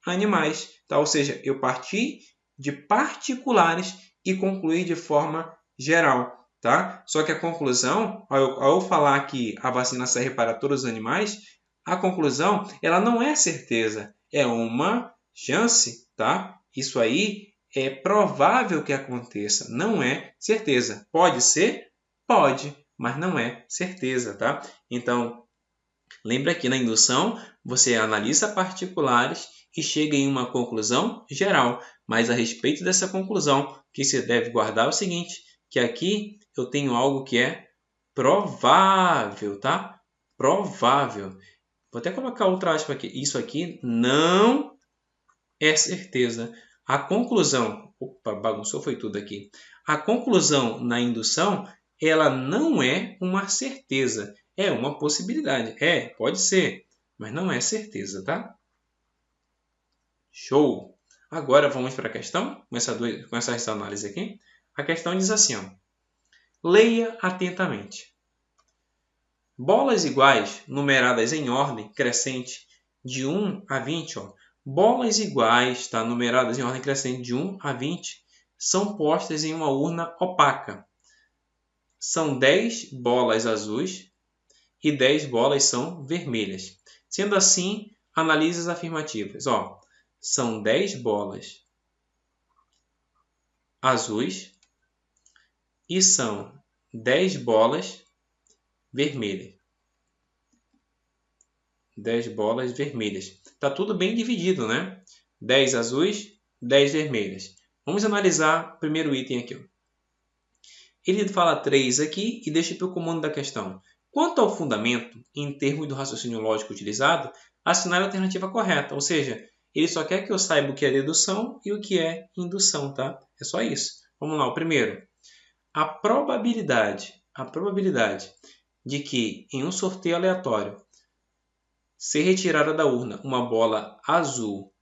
animais. Tá? Ou seja, eu parti de particulares e concluí de forma geral. Tá? Só que a conclusão, ao eu falar que a vacina serve para todos os animais, a conclusão ela não é certeza, é uma chance. Tá? Isso aí é provável que aconteça, não é certeza. Pode ser? Pode, mas não é certeza, tá? Então, lembra que na indução você analisa particulares e chega em uma conclusão geral, mas a respeito dessa conclusão, o que você deve guardar é o seguinte, que aqui eu tenho algo que é provável, tá? Provável. Vou até colocar outra aspa aqui. Isso aqui não é certeza. A conclusão, opa, bagunçou foi tudo aqui. A conclusão na indução, ela não é uma certeza, é uma possibilidade. É, pode ser, mas não é certeza, tá? Show! Agora vamos para a questão, com essa análise aqui. A questão diz assim, ó, leia atentamente. Bolas iguais, numeradas em ordem crescente de 1 a 20, ó, bolas iguais, tá, numeradas em ordem crescente de 1 a 20, são postas em uma urna opaca. São 10 bolas azuis e 10 bolas são vermelhas. Sendo assim, Analise as afirmativas. Ó, são 10 bolas azuis e são 10 bolas vermelhas. 10 bolas vermelhas. Está tudo bem dividido, né? 10 azuis, 10 vermelhas. Vamos analisar o primeiro item aqui. Ó. Ele fala 3 aqui e deixa para o comando da questão. Quanto ao fundamento, em termos do raciocínio lógico utilizado, assinale a alternativa correta. Ou seja, ele só quer que eu saiba o que é dedução e o que é indução, tá? É só isso. Vamos lá, o primeiro. A probabilidade de que em um sorteio aleatório ser retirada da urna uma bola azul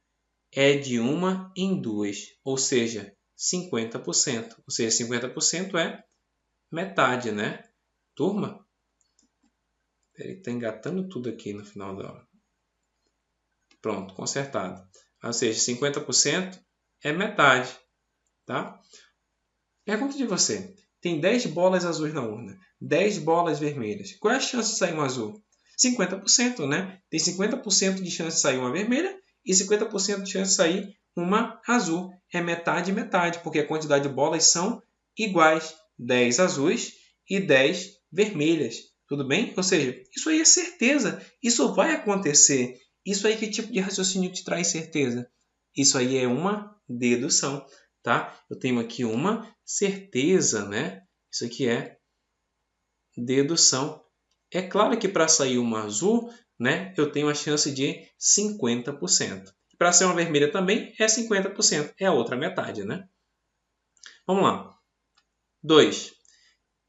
é de 1 em 2, ou seja, 50%. Ou seja, 50% é metade, né? Turma? Ele está engatando tudo aqui no final da aula. Pronto, consertado. Ou seja, 50% é metade, tá? Pergunta de você. Tem 10 bolas azuis na urna, 10 bolas vermelhas. Qual é a chance de sair um azul? 50%, né? Tem 50% de chance de sair uma vermelha e 50% de chance de sair uma azul. É metade e metade, porque a quantidade de bolas são iguais. 10 azuis e 10 vermelhas. Tudo bem? Ou seja, isso aí é certeza. Isso vai acontecer. Isso aí que tipo de raciocínio te traz certeza? Isso aí é uma dedução, tá? Eu tenho aqui uma certeza, né? Isso aqui é dedução. É claro que para sair uma azul, né, eu tenho a chance de 50%. Para ser uma vermelha também é 50%. É a outra metade, né? Vamos lá. 2.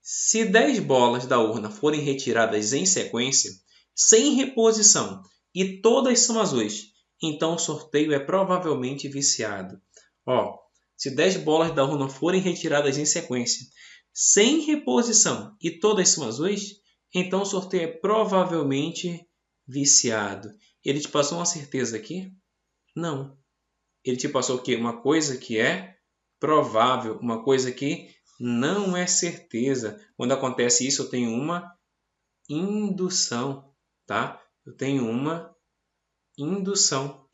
Se 10 bolas da urna forem retiradas em sequência, sem reposição, e todas são azuis, então o sorteio é provavelmente viciado. Ó, se 10 bolas da urna forem retiradas em sequência, sem reposição, e todas são azuis, então o sorteio é provavelmente viciado. Ele te passou uma certeza aqui? Não. Ele te passou o quê? Uma coisa que é provável, uma coisa que não é certeza. Quando acontece isso, eu tenho uma indução, tá? Eu tenho uma indução.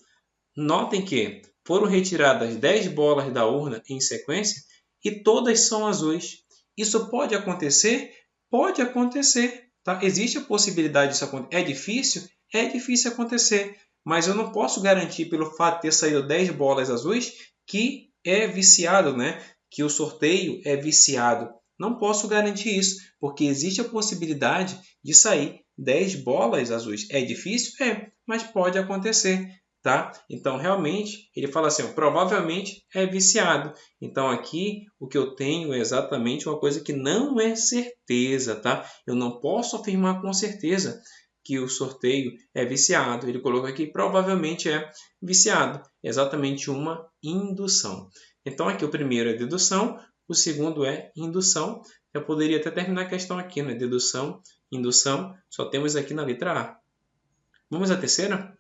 Notem que foram retiradas 10 bolas da urna em sequência e todas são azuis. Isso pode acontecer? Pode acontecer, tá? Existe a possibilidade disso acontecer. É difícil? É difícil acontecer. Mas eu não posso garantir, pelo fato de ter saído 10 bolas azuis, que é viciado, né? Que o sorteio é viciado. Não posso garantir isso, porque existe a possibilidade de sair 10 bolas azuis. É difícil? É, mas pode acontecer. Tá? Então, realmente, ele fala assim, ó, provavelmente é viciado. Então, aqui, o que eu tenho é exatamente uma coisa que não é certeza, tá? Eu não posso afirmar com certeza que o sorteio é viciado. Ele colocou aqui, provavelmente é viciado. Exatamente uma indução. Então, aqui o primeiro é dedução, o segundo é indução. Eu poderia até terminar a questão aqui, né? Dedução, indução, só temos aqui na letra A. Vamos à terceira?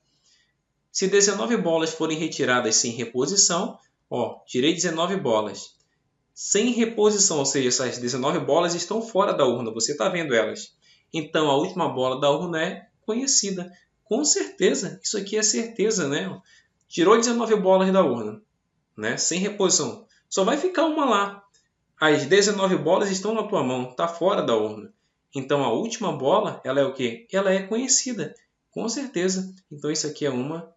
Se 19 bolas forem retiradas sem reposição, ó, tirei 19 bolas. Sem reposição, ou seja, essas 19 bolas estão fora da urna, você está vendo elas. Então, a última bola da urna é conhecida. Com certeza, isso aqui é certeza, né? Tirou 19 bolas da urna, né? Sem reposição. Só vai ficar uma lá. As 19 bolas estão na tua mão, está fora da urna. Então, a última bola, ela é o quê? Ela é conhecida, com certeza. Então, isso aqui é uma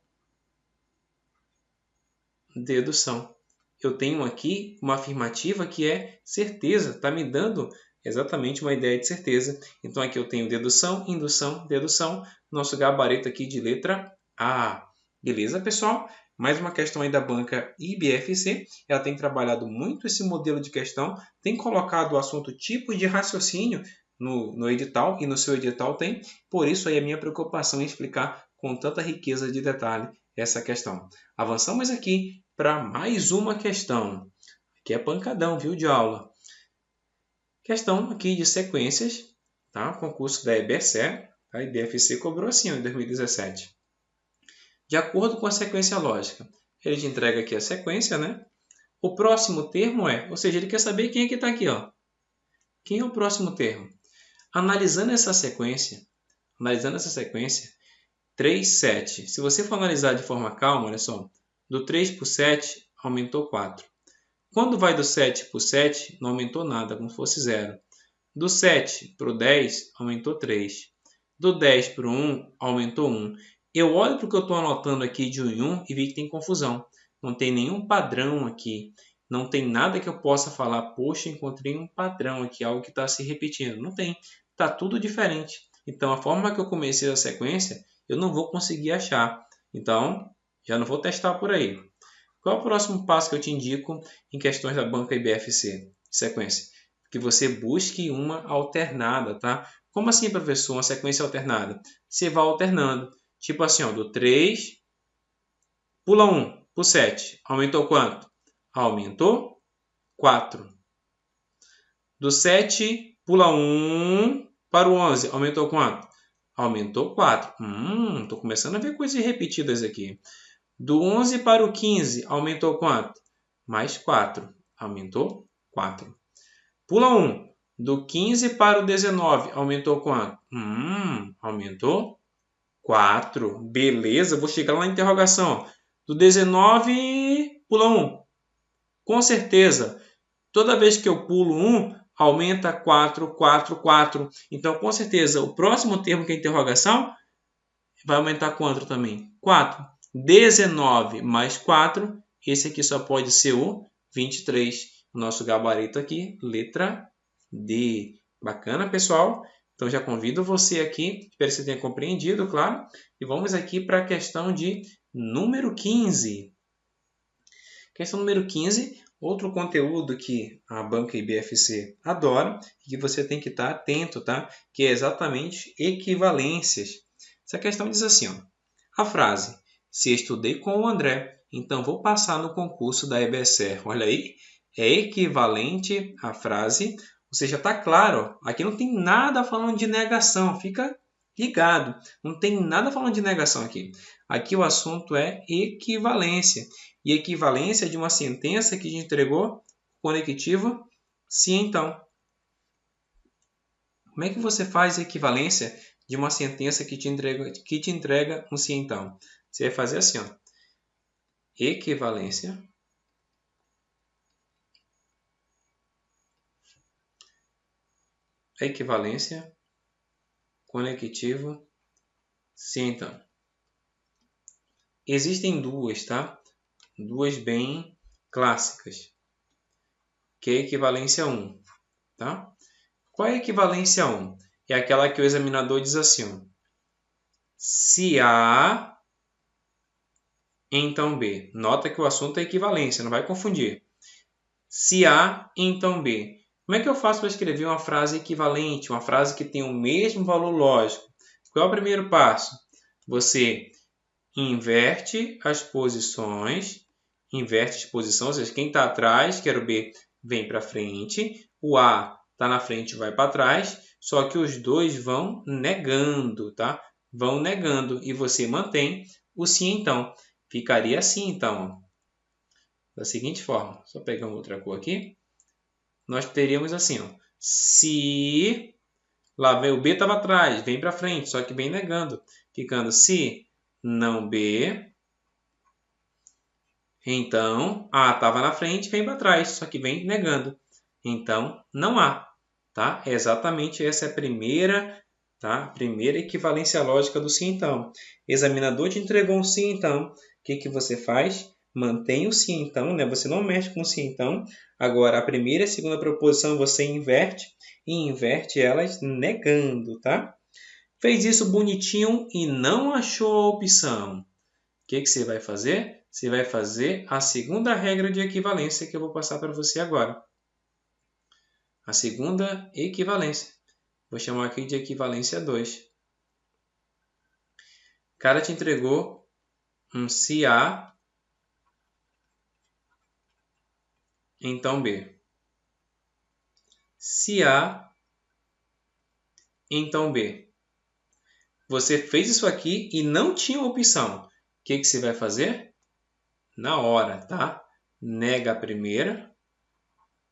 dedução. Eu tenho aqui uma afirmativa que é certeza, está me dando exatamente uma ideia de certeza. Então aqui eu tenho dedução, indução, dedução, nosso gabarito aqui de letra A. Beleza, pessoal? Mais uma questão aí da banca IBFC. Ela tem trabalhado muito esse modelo de questão, tem colocado o assunto tipos de raciocínio no edital, e no seu edital tem. Por isso aí a minha preocupação em explicar com tanta riqueza de detalhe essa questão. Avançamos aqui para mais uma questão. Aqui é pancadão, viu, de aula. Questão aqui de sequências, tá? Concurso da EBSE, a IBFC cobrou assim, em 2017. De acordo com a sequência lógica, ele te entrega aqui a sequência, né? O próximo termo é, ou seja, ele quer saber quem é que está aqui, ó. Quem é o próximo termo? Analisando essa sequência, 3, 7. Se você for analisar de forma calma, olha só. Do 3 para o 7, aumentou 4. Quando vai do 7 para o 7, não aumentou nada, como se fosse 0. Do 7 para o 10, aumentou 3. Do 10 para o 1, aumentou 1. Eu olho para o que eu estou anotando aqui de 1 em 1 e vi que tem confusão. Não tem nenhum padrão aqui. Não tem nada que eu possa falar, poxa, encontrei um padrão aqui, algo que está se repetindo. Não tem. Está tudo diferente. Então, a forma que eu comecei a sequência, eu não vou conseguir achar. Então, já não vou testar por aí. Qual é o próximo passo que eu te indico em questões da banca IBFC? Sequência. Que você busque uma alternada, tá? Como assim, professor, uma sequência alternada? Você vai alternando. Tipo assim, ó, do 3, pula 1, pro 7. Aumentou quanto? Aumentou 4. Do 7, pula 1 para o 11. Aumentou quanto? Aumentou 4. Tô começando a ver coisas repetidas aqui. Do 11 para o 15, aumentou quanto? Mais 4. Aumentou 4. Pula 1. Do 15 para o 19, aumentou quanto? Aumentou 4. Beleza, vou chegar lá na interrogação. Do 19, pula 1. Com certeza, toda vez que eu pulo 1, aumenta 4, 4, 4. Então, com certeza, o próximo termo que é interrogação vai aumentar quanto também? 4. 19 mais 4, esse aqui só pode ser o 23. Nosso gabarito aqui, letra D. Bacana, pessoal? Então, já convido você aqui, espero que você tenha compreendido, claro. E vamos aqui para a questão de número 15. Questão número 15, outro conteúdo que a banca IBFC adora e que você tem que estar atento, tá? Que é exatamente equivalências. Essa questão diz assim, ó, a frase, se estudei com o André, então vou passar no concurso da EBSER. Olha aí, é equivalente à frase, ou seja, está claro, aqui não tem nada falando de negação, fica ligado, não tem nada falando de negação aqui. Aqui o assunto é equivalência, e equivalência de uma sentença que te entregou conectivo se então. Como é que você faz a equivalência de uma sentença que te entrega um se então? Você vai fazer assim, ó. Equivalência conectivo se então. Existem duas, tá? Duas bem clássicas, que é a equivalência 1, tá? Qual é a equivalência 1? É aquela que o examinador diz assim, ó, se A, então B. Nota que o assunto é equivalência, não vai confundir. Se A, então B. Como é que eu faço para escrever uma frase equivalente, uma frase que tem o mesmo valor lógico? Qual é o primeiro passo? Você inverte as posições, ou seja, quem está atrás, que era o B, vem para frente, o A está na frente e vai para trás, só que os dois vão negando, tá? Vão negando e você mantém o sim então. Ficaria assim então, ó. Da seguinte forma, só pegar uma outra cor aqui, nós teríamos assim, ó, se lá vem o B estava atrás, vem para frente, só que vem negando, ficando se não B, então A estava na frente, vem para trás, só que vem negando, então não há, tá? É exatamente essa é a primeira, tá? Primeira equivalência lógica do sim então. Examinador te entregou um sim então, o que você faz? Mantém o sim então, né? Você não mexe com o sim então. Agora, a primeira e a segunda proposição você inverte e inverte elas negando, tá? Fez isso bonitinho e não achou a opção. O que você vai fazer? Você vai fazer a segunda regra de equivalência que eu vou passar para você agora. A segunda equivalência. Vou chamar aqui de equivalência 2. O cara te entregou um se A, então B. Se A, então B. Você fez isso aqui e não tinha opção. O que você vai fazer? Na hora, tá? Nega a primeira,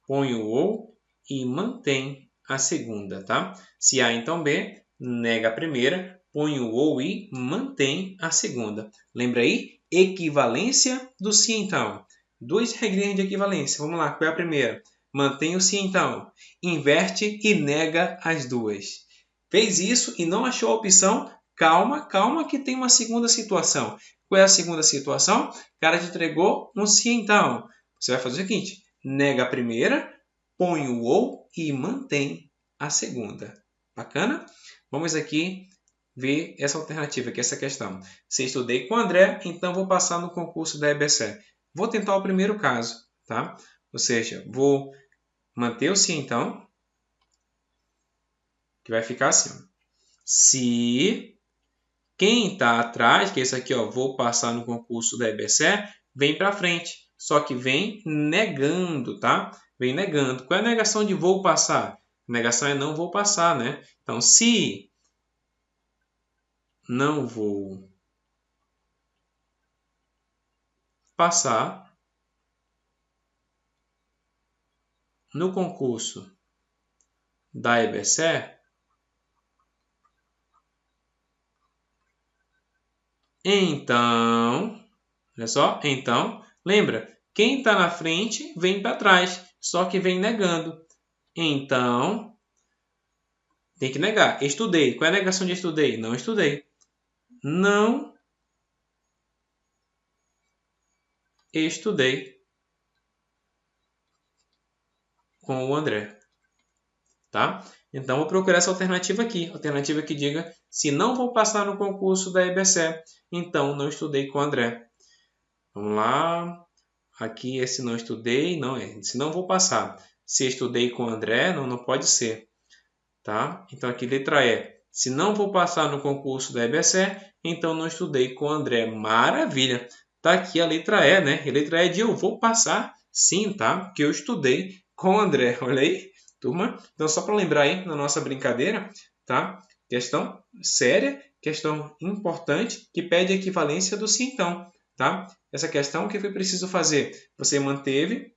põe o ou e mantém a segunda, tá? Se A, então B, nega a primeira, põe o ou e mantém a segunda. Lembra aí? Equivalência do se então. Duas regrinhas de equivalência. Vamos lá, qual é a primeira? Mantém o se então. Inverte e nega as duas. Fez isso e não achou a opção? Calma, calma que tem uma segunda situação. Qual é a segunda situação? O cara te entregou um se então. Você vai fazer o seguinte, nega a primeira, põe o ou e mantém a segunda. Bacana? Vamos aqui ver essa alternativa, que é essa questão. Se estudei com o André, então vou passar no concurso da EBC. Vou tentar o primeiro caso, tá? Ou seja, vou manter o se então, que vai ficar assim. Se quem está atrás, que é esse aqui, ó, vou passar no concurso da EBC, vem para frente. Só que vem negando, tá? Vem negando. Qual é a negação de vou passar? A negação é não vou passar, né? Então, se não vou passar no concurso da EBC, então, olha só, então, lembra, quem está na frente vem para trás, só que vem negando. Então, tem que negar. Estudei. Qual é a negação de estudei? Não estudei. Não estudei com o André. Tá? Então, vou procurar essa alternativa aqui. Alternativa que diga, se não vou passar no concurso da EBC, então não estudei com o André. Vamos lá. Aqui esse não estudei, não é. Se não vou passar. Se estudei com o André, não pode ser. Tá? Então, aqui letra E. Se não vou passar no concurso da EBC, então não estudei com o André. Maravilha! Tá aqui a letra E, né? E a letra E de eu vou passar sim, tá? Porque eu estudei com o André. Olha aí, turma. Então, só para lembrar aí na nossa brincadeira, tá? Questão séria, questão importante, que pede a equivalência do se então, tá? Essa questão, o que foi preciso fazer? Você manteve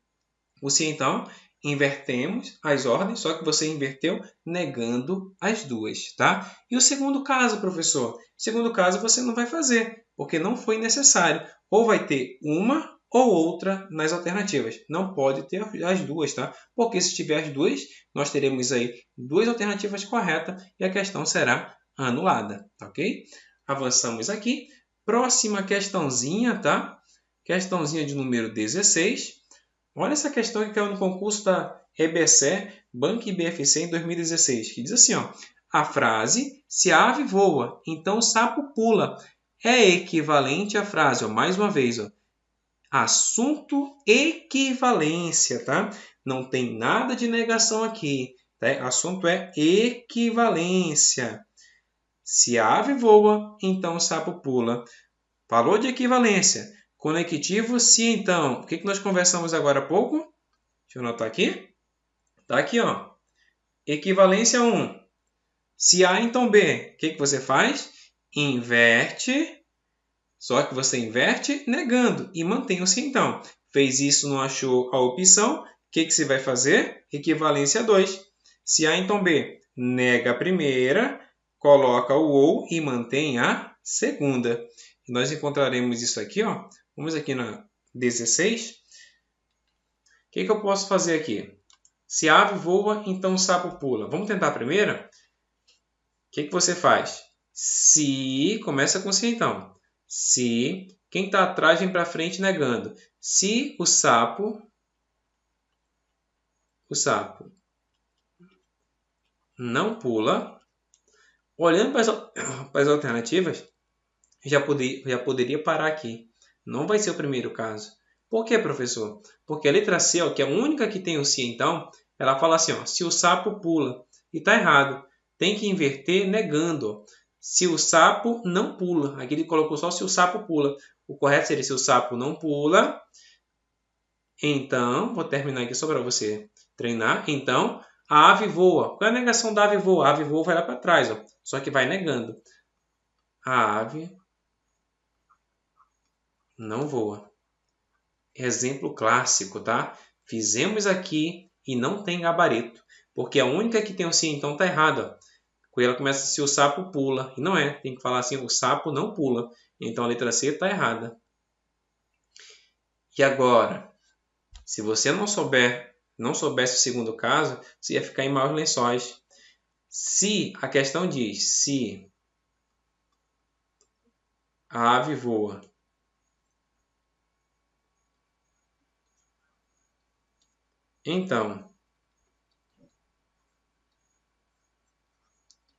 o se então, invertemos as ordens, só que você inverteu negando as duas, tá? E o segundo caso, professor? O segundo caso você não vai fazer, porque não foi necessário. Ou vai ter uma ou outra nas alternativas. Não pode ter as duas, tá? Porque se tiver as duas, nós teremos aí duas alternativas corretas e a questão será anulada, tá ok? Avançamos aqui. Próxima questãozinha, tá? Questãozinha de número 16. Olha essa questão que caiu no concurso da EBC, Banco e BFC em 2016, que diz assim, ó, a frase, se a ave voa, então o sapo pula, é equivalente à frase, ó, mais uma vez, ó, assunto equivalência, tá? Não tem nada de negação aqui, tá? Assunto é equivalência. Se a ave voa, então o sapo pula. Falou de equivalência. Conectivo se então. O que nós conversamos agora há pouco? Deixa eu anotar aqui. Está aqui, ó. Equivalência 1. Se A, então B. O que você faz? Inverte. Só que você inverte negando e mantém o se então. Fez isso, não achou a opção. O que você vai fazer? Equivalência 2. Se A, então B. Nega a primeira, coloca o ou e mantém a segunda. Nós encontraremos isso aqui, ó. Vamos aqui na 16. O que eu posso fazer aqui? Se a ave voa, então o sapo pula. Vamos tentar a primeira? O que você faz? Se, começa com se então. Se, quem está atrás vem para frente negando. Se o sapo não pula, olhando para as alternativas, já poderia parar aqui. Não vai ser o primeiro caso. Por quê, professor? Porque a letra C, ó, que é a única que tem o se então, ela fala assim, ó, se o sapo pula. E está errado. Tem que inverter negando. Ó. Se o sapo não pula. Aqui ele colocou só se o sapo pula. O correto seria se o sapo não pula. Então, vou terminar aqui só para você treinar. Então, a ave voa. Qual é a negação da ave voa? A ave voa vai lá para trás. Ó, só que vai negando. A ave não voa. Exemplo clássico, tá? Fizemos aqui e não tem gabarito, porque a única que tem o se então está errada. Porque ela começa assim, o sapo pula. E não é, tem que falar assim, o sapo não pula. Então a letra C está errada. E agora, se você não soubesse o segundo caso, você ia ficar em maus lençóis. Se a questão diz se a ave voa, então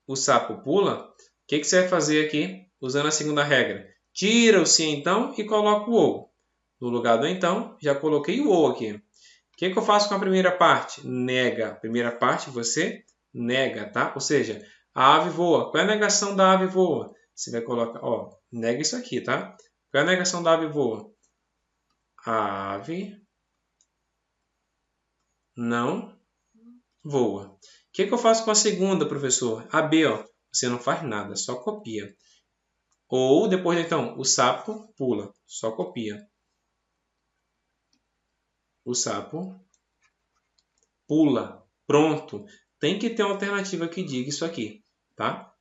o sapo pula, o que você vai fazer aqui usando a segunda regra? Tira o se então e coloca o ou. No lugar do então, já coloquei o ou aqui. O que eu faço com a primeira parte? Nega. Primeira parte você nega, tá? Ou seja, a ave voa. Qual é a negação da ave voa? Você vai colocar, ó, nega isso aqui, tá? Qual é a negação da ave voa? A ave não voa. O que eu faço com a segunda, professor? A B, ó. Você não faz nada, só copia. Ou depois, então, o sapo pula. Só copia. O sapo pula. Pronto. Tem que ter uma alternativa que diga isso aqui, tá?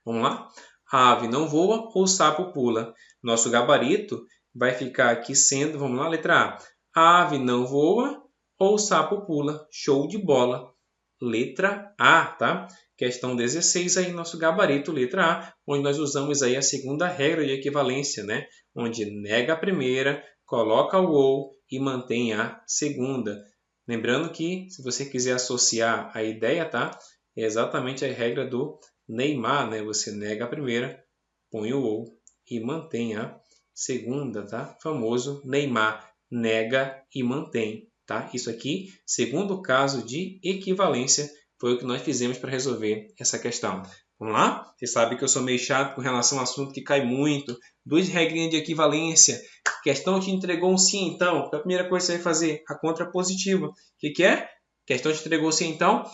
Vamos lá? A ave não voa ou o sapo pula. Nosso gabarito vai ficar aqui sendo, vamos lá, letra A. A ave não voa ou o sapo pula. Show de bola. Letra A, tá? Questão 16 aí, nosso gabarito, letra A, onde nós usamos aí a segunda regra de equivalência, né? Onde nega a primeira, coloca o ou e mantém a segunda. Lembrando que, se você quiser associar a ideia, tá? É exatamente a regra do Neymar, né? Você nega a primeira, põe o ou e mantém a segunda, tá? Famoso Neymar, nega e mantém, tá? Isso aqui, segundo caso de equivalência, foi o que nós fizemos para resolver essa questão. Vamos lá? Você sabe que eu sou meio chato com relação ao assunto que cai muito. Duas regrinhas de equivalência. A questão te entregou um sim, então. A primeira coisa que você vai fazer, a contrapositiva. O que é? A questão te entregou sim, então.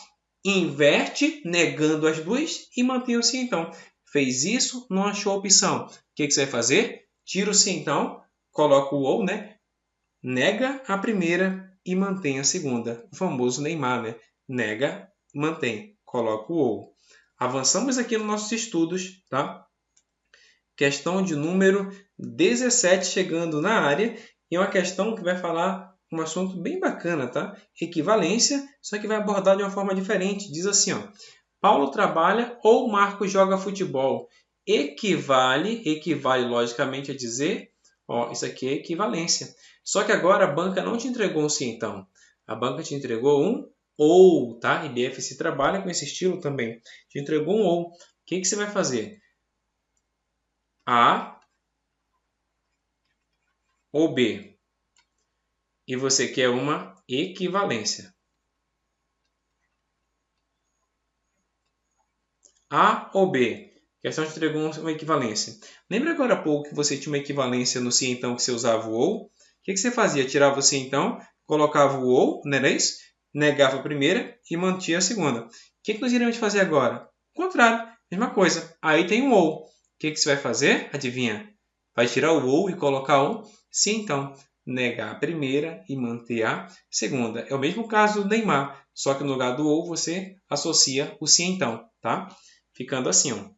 Inverte, negando as duas e mantém o sim, então. Fez isso, não achou a opção. O que você vai fazer? Tira o sim, então. Coloca o ou, né? Nega a primeira e mantém a segunda. O famoso Neymar, né? Nega, mantém. Coloca o ou. Avançamos aqui nos nossos estudos, tá? Questão de número 17 chegando na área. E é uma questão que vai falar um assunto bem bacana, tá? Equivalência, só que vai abordar de uma forma diferente. Diz assim, ó. Paulo trabalha ou Marcos joga futebol. Equivale logicamente a dizer, ó, isso aqui é equivalência. Só que agora a banca não te entregou um sim, então. A banca te entregou um ou, tá? E DFC trabalha com esse estilo também. Te entregou um ou. O que você vai fazer? A ou B? E você quer uma equivalência. A ou B? A questão te entregou uma equivalência. Lembra agora há pouco que você tinha uma equivalência no sim, então, que você usava o ou? O que você fazia? Tirava o sim, então, colocava o ou, não era isso? Negava a primeira e mantinha a segunda. O que nós iremos fazer agora? O contrário, mesma coisa. Aí tem um ou. O que você vai fazer? Adivinha? Vai tirar o ou e colocar um sim, então. Negar a primeira e manter a segunda. É o mesmo caso do Neymar, só que no lugar do ou você associa o sim, então, tá? Ficando assim, ó.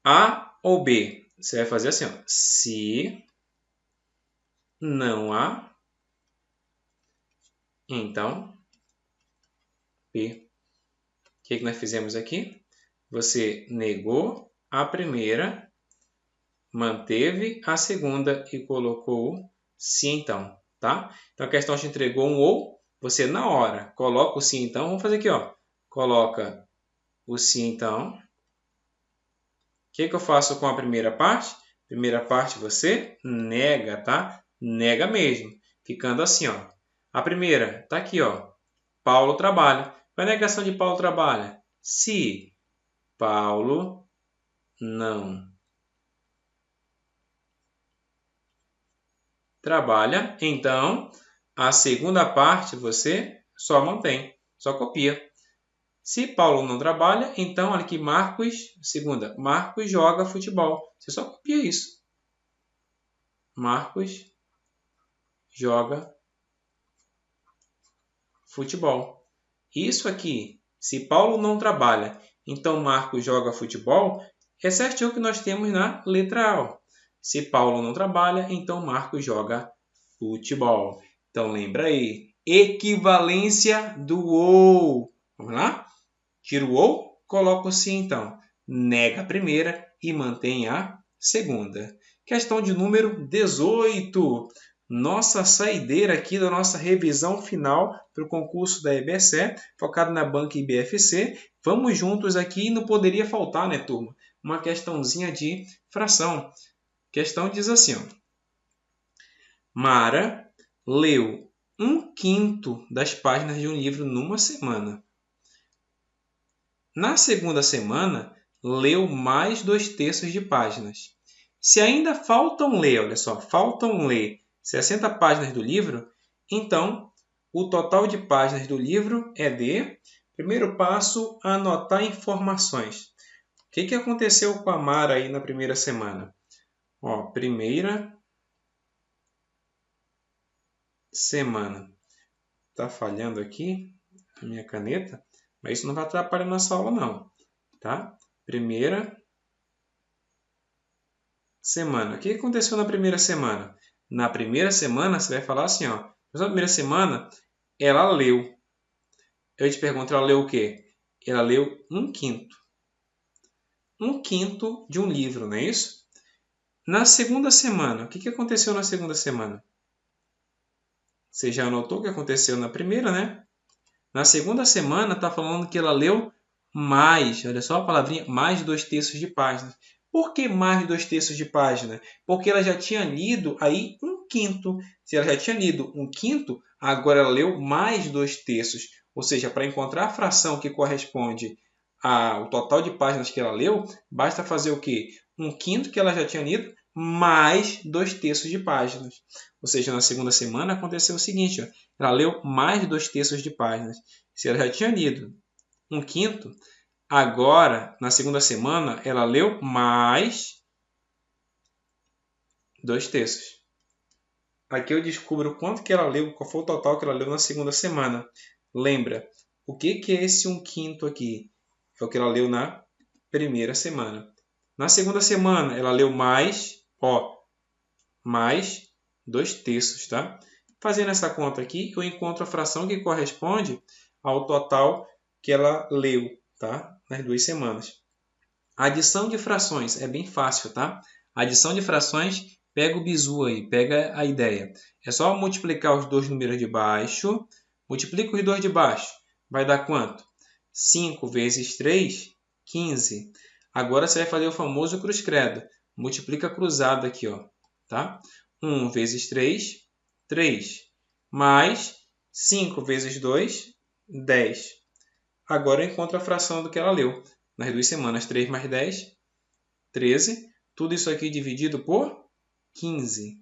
A ou B? Você vai fazer assim, ó. Se não há, então B. O que nós fizemos aqui? Você negou a primeira, manteve a segunda e colocou sim, então, tá? Então a questão te entregou um ou, você na hora coloca o sim, então. Vamos fazer aqui, ó. Coloca o sim, então. O que eu faço com a primeira parte? Primeira parte você nega, tá? Nega mesmo. Ficando assim, ó. A primeira tá aqui, ó. Paulo trabalha. Qual é a negação de Paulo trabalha? Se Paulo não trabalha, então a segunda parte você só mantém, só copia. Se Paulo não trabalha, então olha aqui, segunda, Marcos joga futebol. Você só copia isso. Marcos joga futebol. Isso aqui Se Paulo não trabalha, então Marcos joga futebol, é certinho o que nós temos na letra A. Se Paulo não trabalha, então Marcos joga futebol. Então lembra aí, equivalência do ou. Vamos lá? Tira o ou, coloca o se então. Nega a primeira e mantém a segunda. Questão de número 18. Nossa saideira aqui da nossa revisão final para o concurso da EBSE, focado na banca IBFC. Vamos juntos aqui, não poderia faltar, né, turma? Uma questãozinha de fração. A questão diz assim, ó. Mara leu 1/5 das páginas de um livro numa semana. Na segunda semana, leu mais 2/3 de páginas. Se ainda faltam ler, olha só, faltam ler 60 páginas do livro, então o total de páginas do livro é de... Primeiro passo, anotar informações. O que aconteceu com a Mara aí na primeira semana? Ó, primeira semana. Está falhando aqui a minha caneta, mas isso não vai atrapalhar nossa aula não, tá? Primeira semana. O que aconteceu na primeira semana? Na primeira semana, você vai falar assim, ó. Na primeira semana, ela leu. Eu te pergunto, ela leu o quê? Ela leu 1/5. 1/5 de um livro, não é isso? Na segunda semana, o que aconteceu na segunda semana? Você já anotou o que aconteceu na primeira, né? Na segunda semana, está falando que ela leu mais. Olha só a palavrinha, mais de 2/3 de página. Por que mais de 2/3 de página? Porque ela já tinha lido aí 1/5. Se ela já tinha lido 1/5, agora ela leu mais de 2/3. Ou seja, para encontrar a fração que corresponde ao total de páginas que ela leu, basta fazer o quê? 1/5 que ela já tinha lido, mais 2/3 de páginas. Ou seja, na segunda semana aconteceu o seguinte, ó, ela leu mais de 2/3 de páginas. Se ela já tinha lido 1/5, agora, na segunda semana, ela leu mais 2/3. Aqui eu descubro quanto que ela leu, qual foi o total que ela leu na segunda semana. Lembra, o que é esse 1/5 aqui? É o que ela leu na primeira semana. Na segunda semana, ela leu mais, ó, mais 2/3, tá? Fazendo essa conta aqui, eu encontro a fração que corresponde ao total que ela leu, tá? Nas 2 semanas. A adição de frações é bem fácil, tá? A adição de frações, pega o bizu aí, pega a ideia. É só multiplicar os dois números de baixo, multiplica os dois de baixo, vai dar quanto? 5 vezes 3, 15. Agora você vai fazer o famoso cruz-credo. Multiplica cruzado aqui, ó, tá? 1 vezes 3, 3. Mais 5 vezes 2, 10. Agora eu encontro a fração do que ela leu. Nas 2 semanas, 3 mais 10, 13. Tudo isso aqui dividido por 15.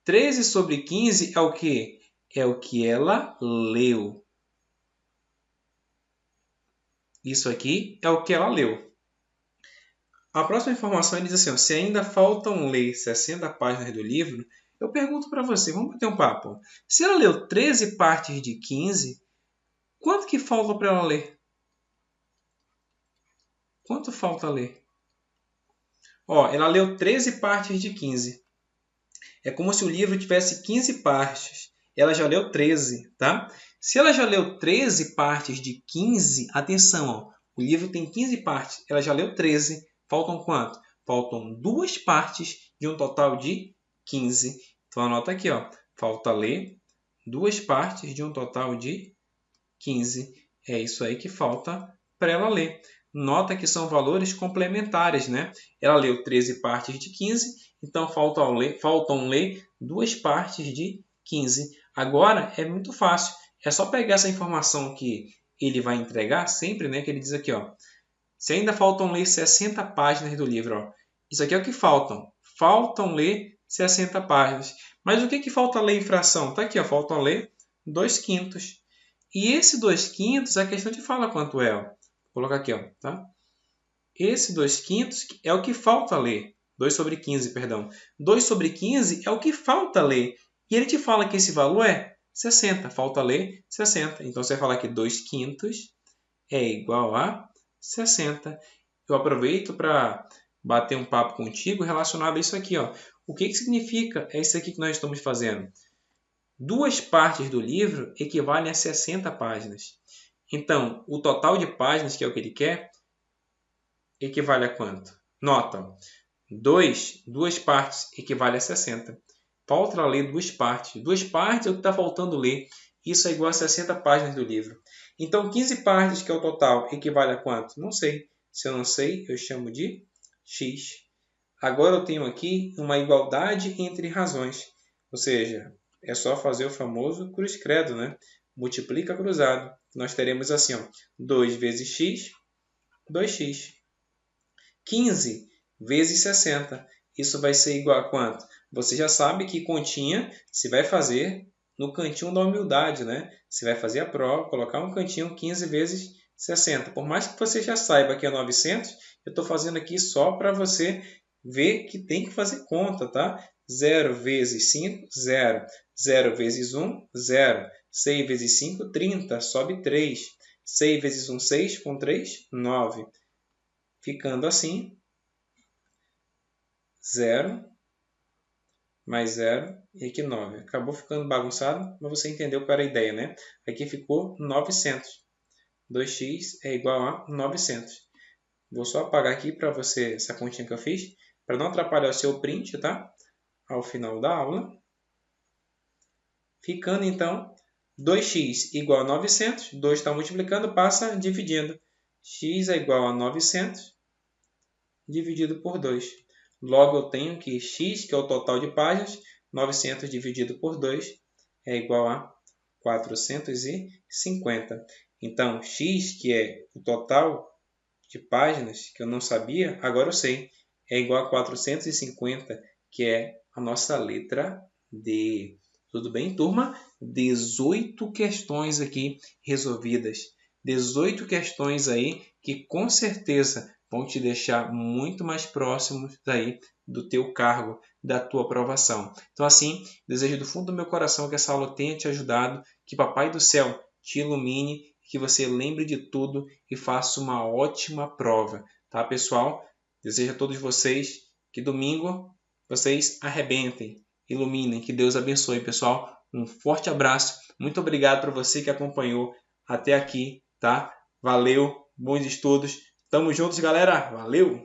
13 sobre 15 é o quê? É o que ela leu. Isso aqui é o que ela leu. A próxima informação diz assim, ó, se ainda faltam ler 60 páginas do livro, eu pergunto para você, vamos bater um papo. Se ela leu 13 partes de 15, quanto que falta para ela ler? Quanto falta ler? Ó, ela leu 13 partes de 15. É como se o livro tivesse 15 partes. Ela já leu 13, tá? Se ela já leu 13 partes de 15, atenção, ó, o livro tem 15 partes, ela já leu 13. Faltam quanto? Faltam 2 partes de um total de 15. Então anota aqui, ó, falta ler 2 partes de um total de 15. É isso aí que falta para ela ler. Nota que são valores complementares, né? Ela leu 13 partes de 15, então faltam ler 2 partes de 15. Agora é muito fácil. É só pegar essa informação que ele vai entregar sempre, né? Que ele diz aqui, ó. Se ainda faltam ler 60 páginas do livro, ó. Isso aqui é o que faltam. Faltam ler 60 páginas. Mas o que falta ler em fração? Tá aqui, ó. Faltam ler 2/5. E esse 2/5, a questão te fala quanto é, ó. Vou colocar aqui, ó, tá? Esse 2/5 é o que falta ler. 2 sobre 15, perdão. 2 sobre 15 é o que falta ler. E ele te fala que esse valor é 60. Falta ler 60. Então, você vai falar que 2/5 é igual a 60. Eu aproveito para bater um papo contigo relacionado a isso aqui, ó. O que significa isso aqui que nós estamos fazendo? 2 partes do livro equivalem a 60 páginas. Então, o total de páginas, que é o que ele quer, equivale a quanto? Nota, 2 partes equivale a 60. Falta ler 2 partes. 2 partes é o que está faltando ler. Isso é igual a 60 páginas do livro. Então, 15 partes, que é o total, equivale a quanto? Não sei. Se eu não sei, eu chamo de x. Agora eu tenho aqui uma igualdade entre razões. Ou seja, é só fazer o famoso cruz-credo, né? Multiplica cruzado. Nós teremos assim, ó, 2 vezes x, 2x. 15 vezes 60. Isso vai ser igual a quanto? Você já sabe que continha se vai fazer no cantinho da humildade, né? Se vai fazer a prova, colocar um cantinho 15 vezes 60. Por mais que você já saiba que é 900, eu estou fazendo aqui só para você ver que tem que fazer conta, tá? 0 vezes 5, 0. 0 vezes 1, 0. 6 vezes 5, 30. Sobe 3. 6 vezes 1, 6. Com 3, 9. Ficando assim, 0 mais 0 e aqui 9. Acabou ficando bagunçado, mas você entendeu qual era a ideia, né? Aqui ficou 900. 2x é igual a 900. Vou só apagar aqui para você essa continha que eu fiz, para não atrapalhar o seu print, tá? Ao final da aula. Ficando, então, 2x igual a 900. 2 está multiplicando, passa dividindo. X é igual a 900 dividido por 2. Logo, eu tenho que x, que é o total de páginas, 900 dividido por 2 é igual a 450. Então, x, que é o total de páginas, que eu não sabia, agora eu sei, é igual a 450, que é a nossa letra D. Tudo bem, turma? 18 questões aqui resolvidas. 18 questões aí que com certeza vão te deixar muito mais próximos daí do teu cargo, da tua aprovação. Então, assim, desejo do fundo do meu coração que essa aula tenha te ajudado, que Papai do Céu te ilumine, que você lembre de tudo e faça uma ótima prova. Tá, pessoal? Desejo a todos vocês que domingo vocês arrebentem, iluminem, que Deus abençoe, pessoal. Um forte abraço. Muito obrigado para você que acompanhou até aqui, tá? Valeu, bons estudos. Tamo juntos, galera. Valeu!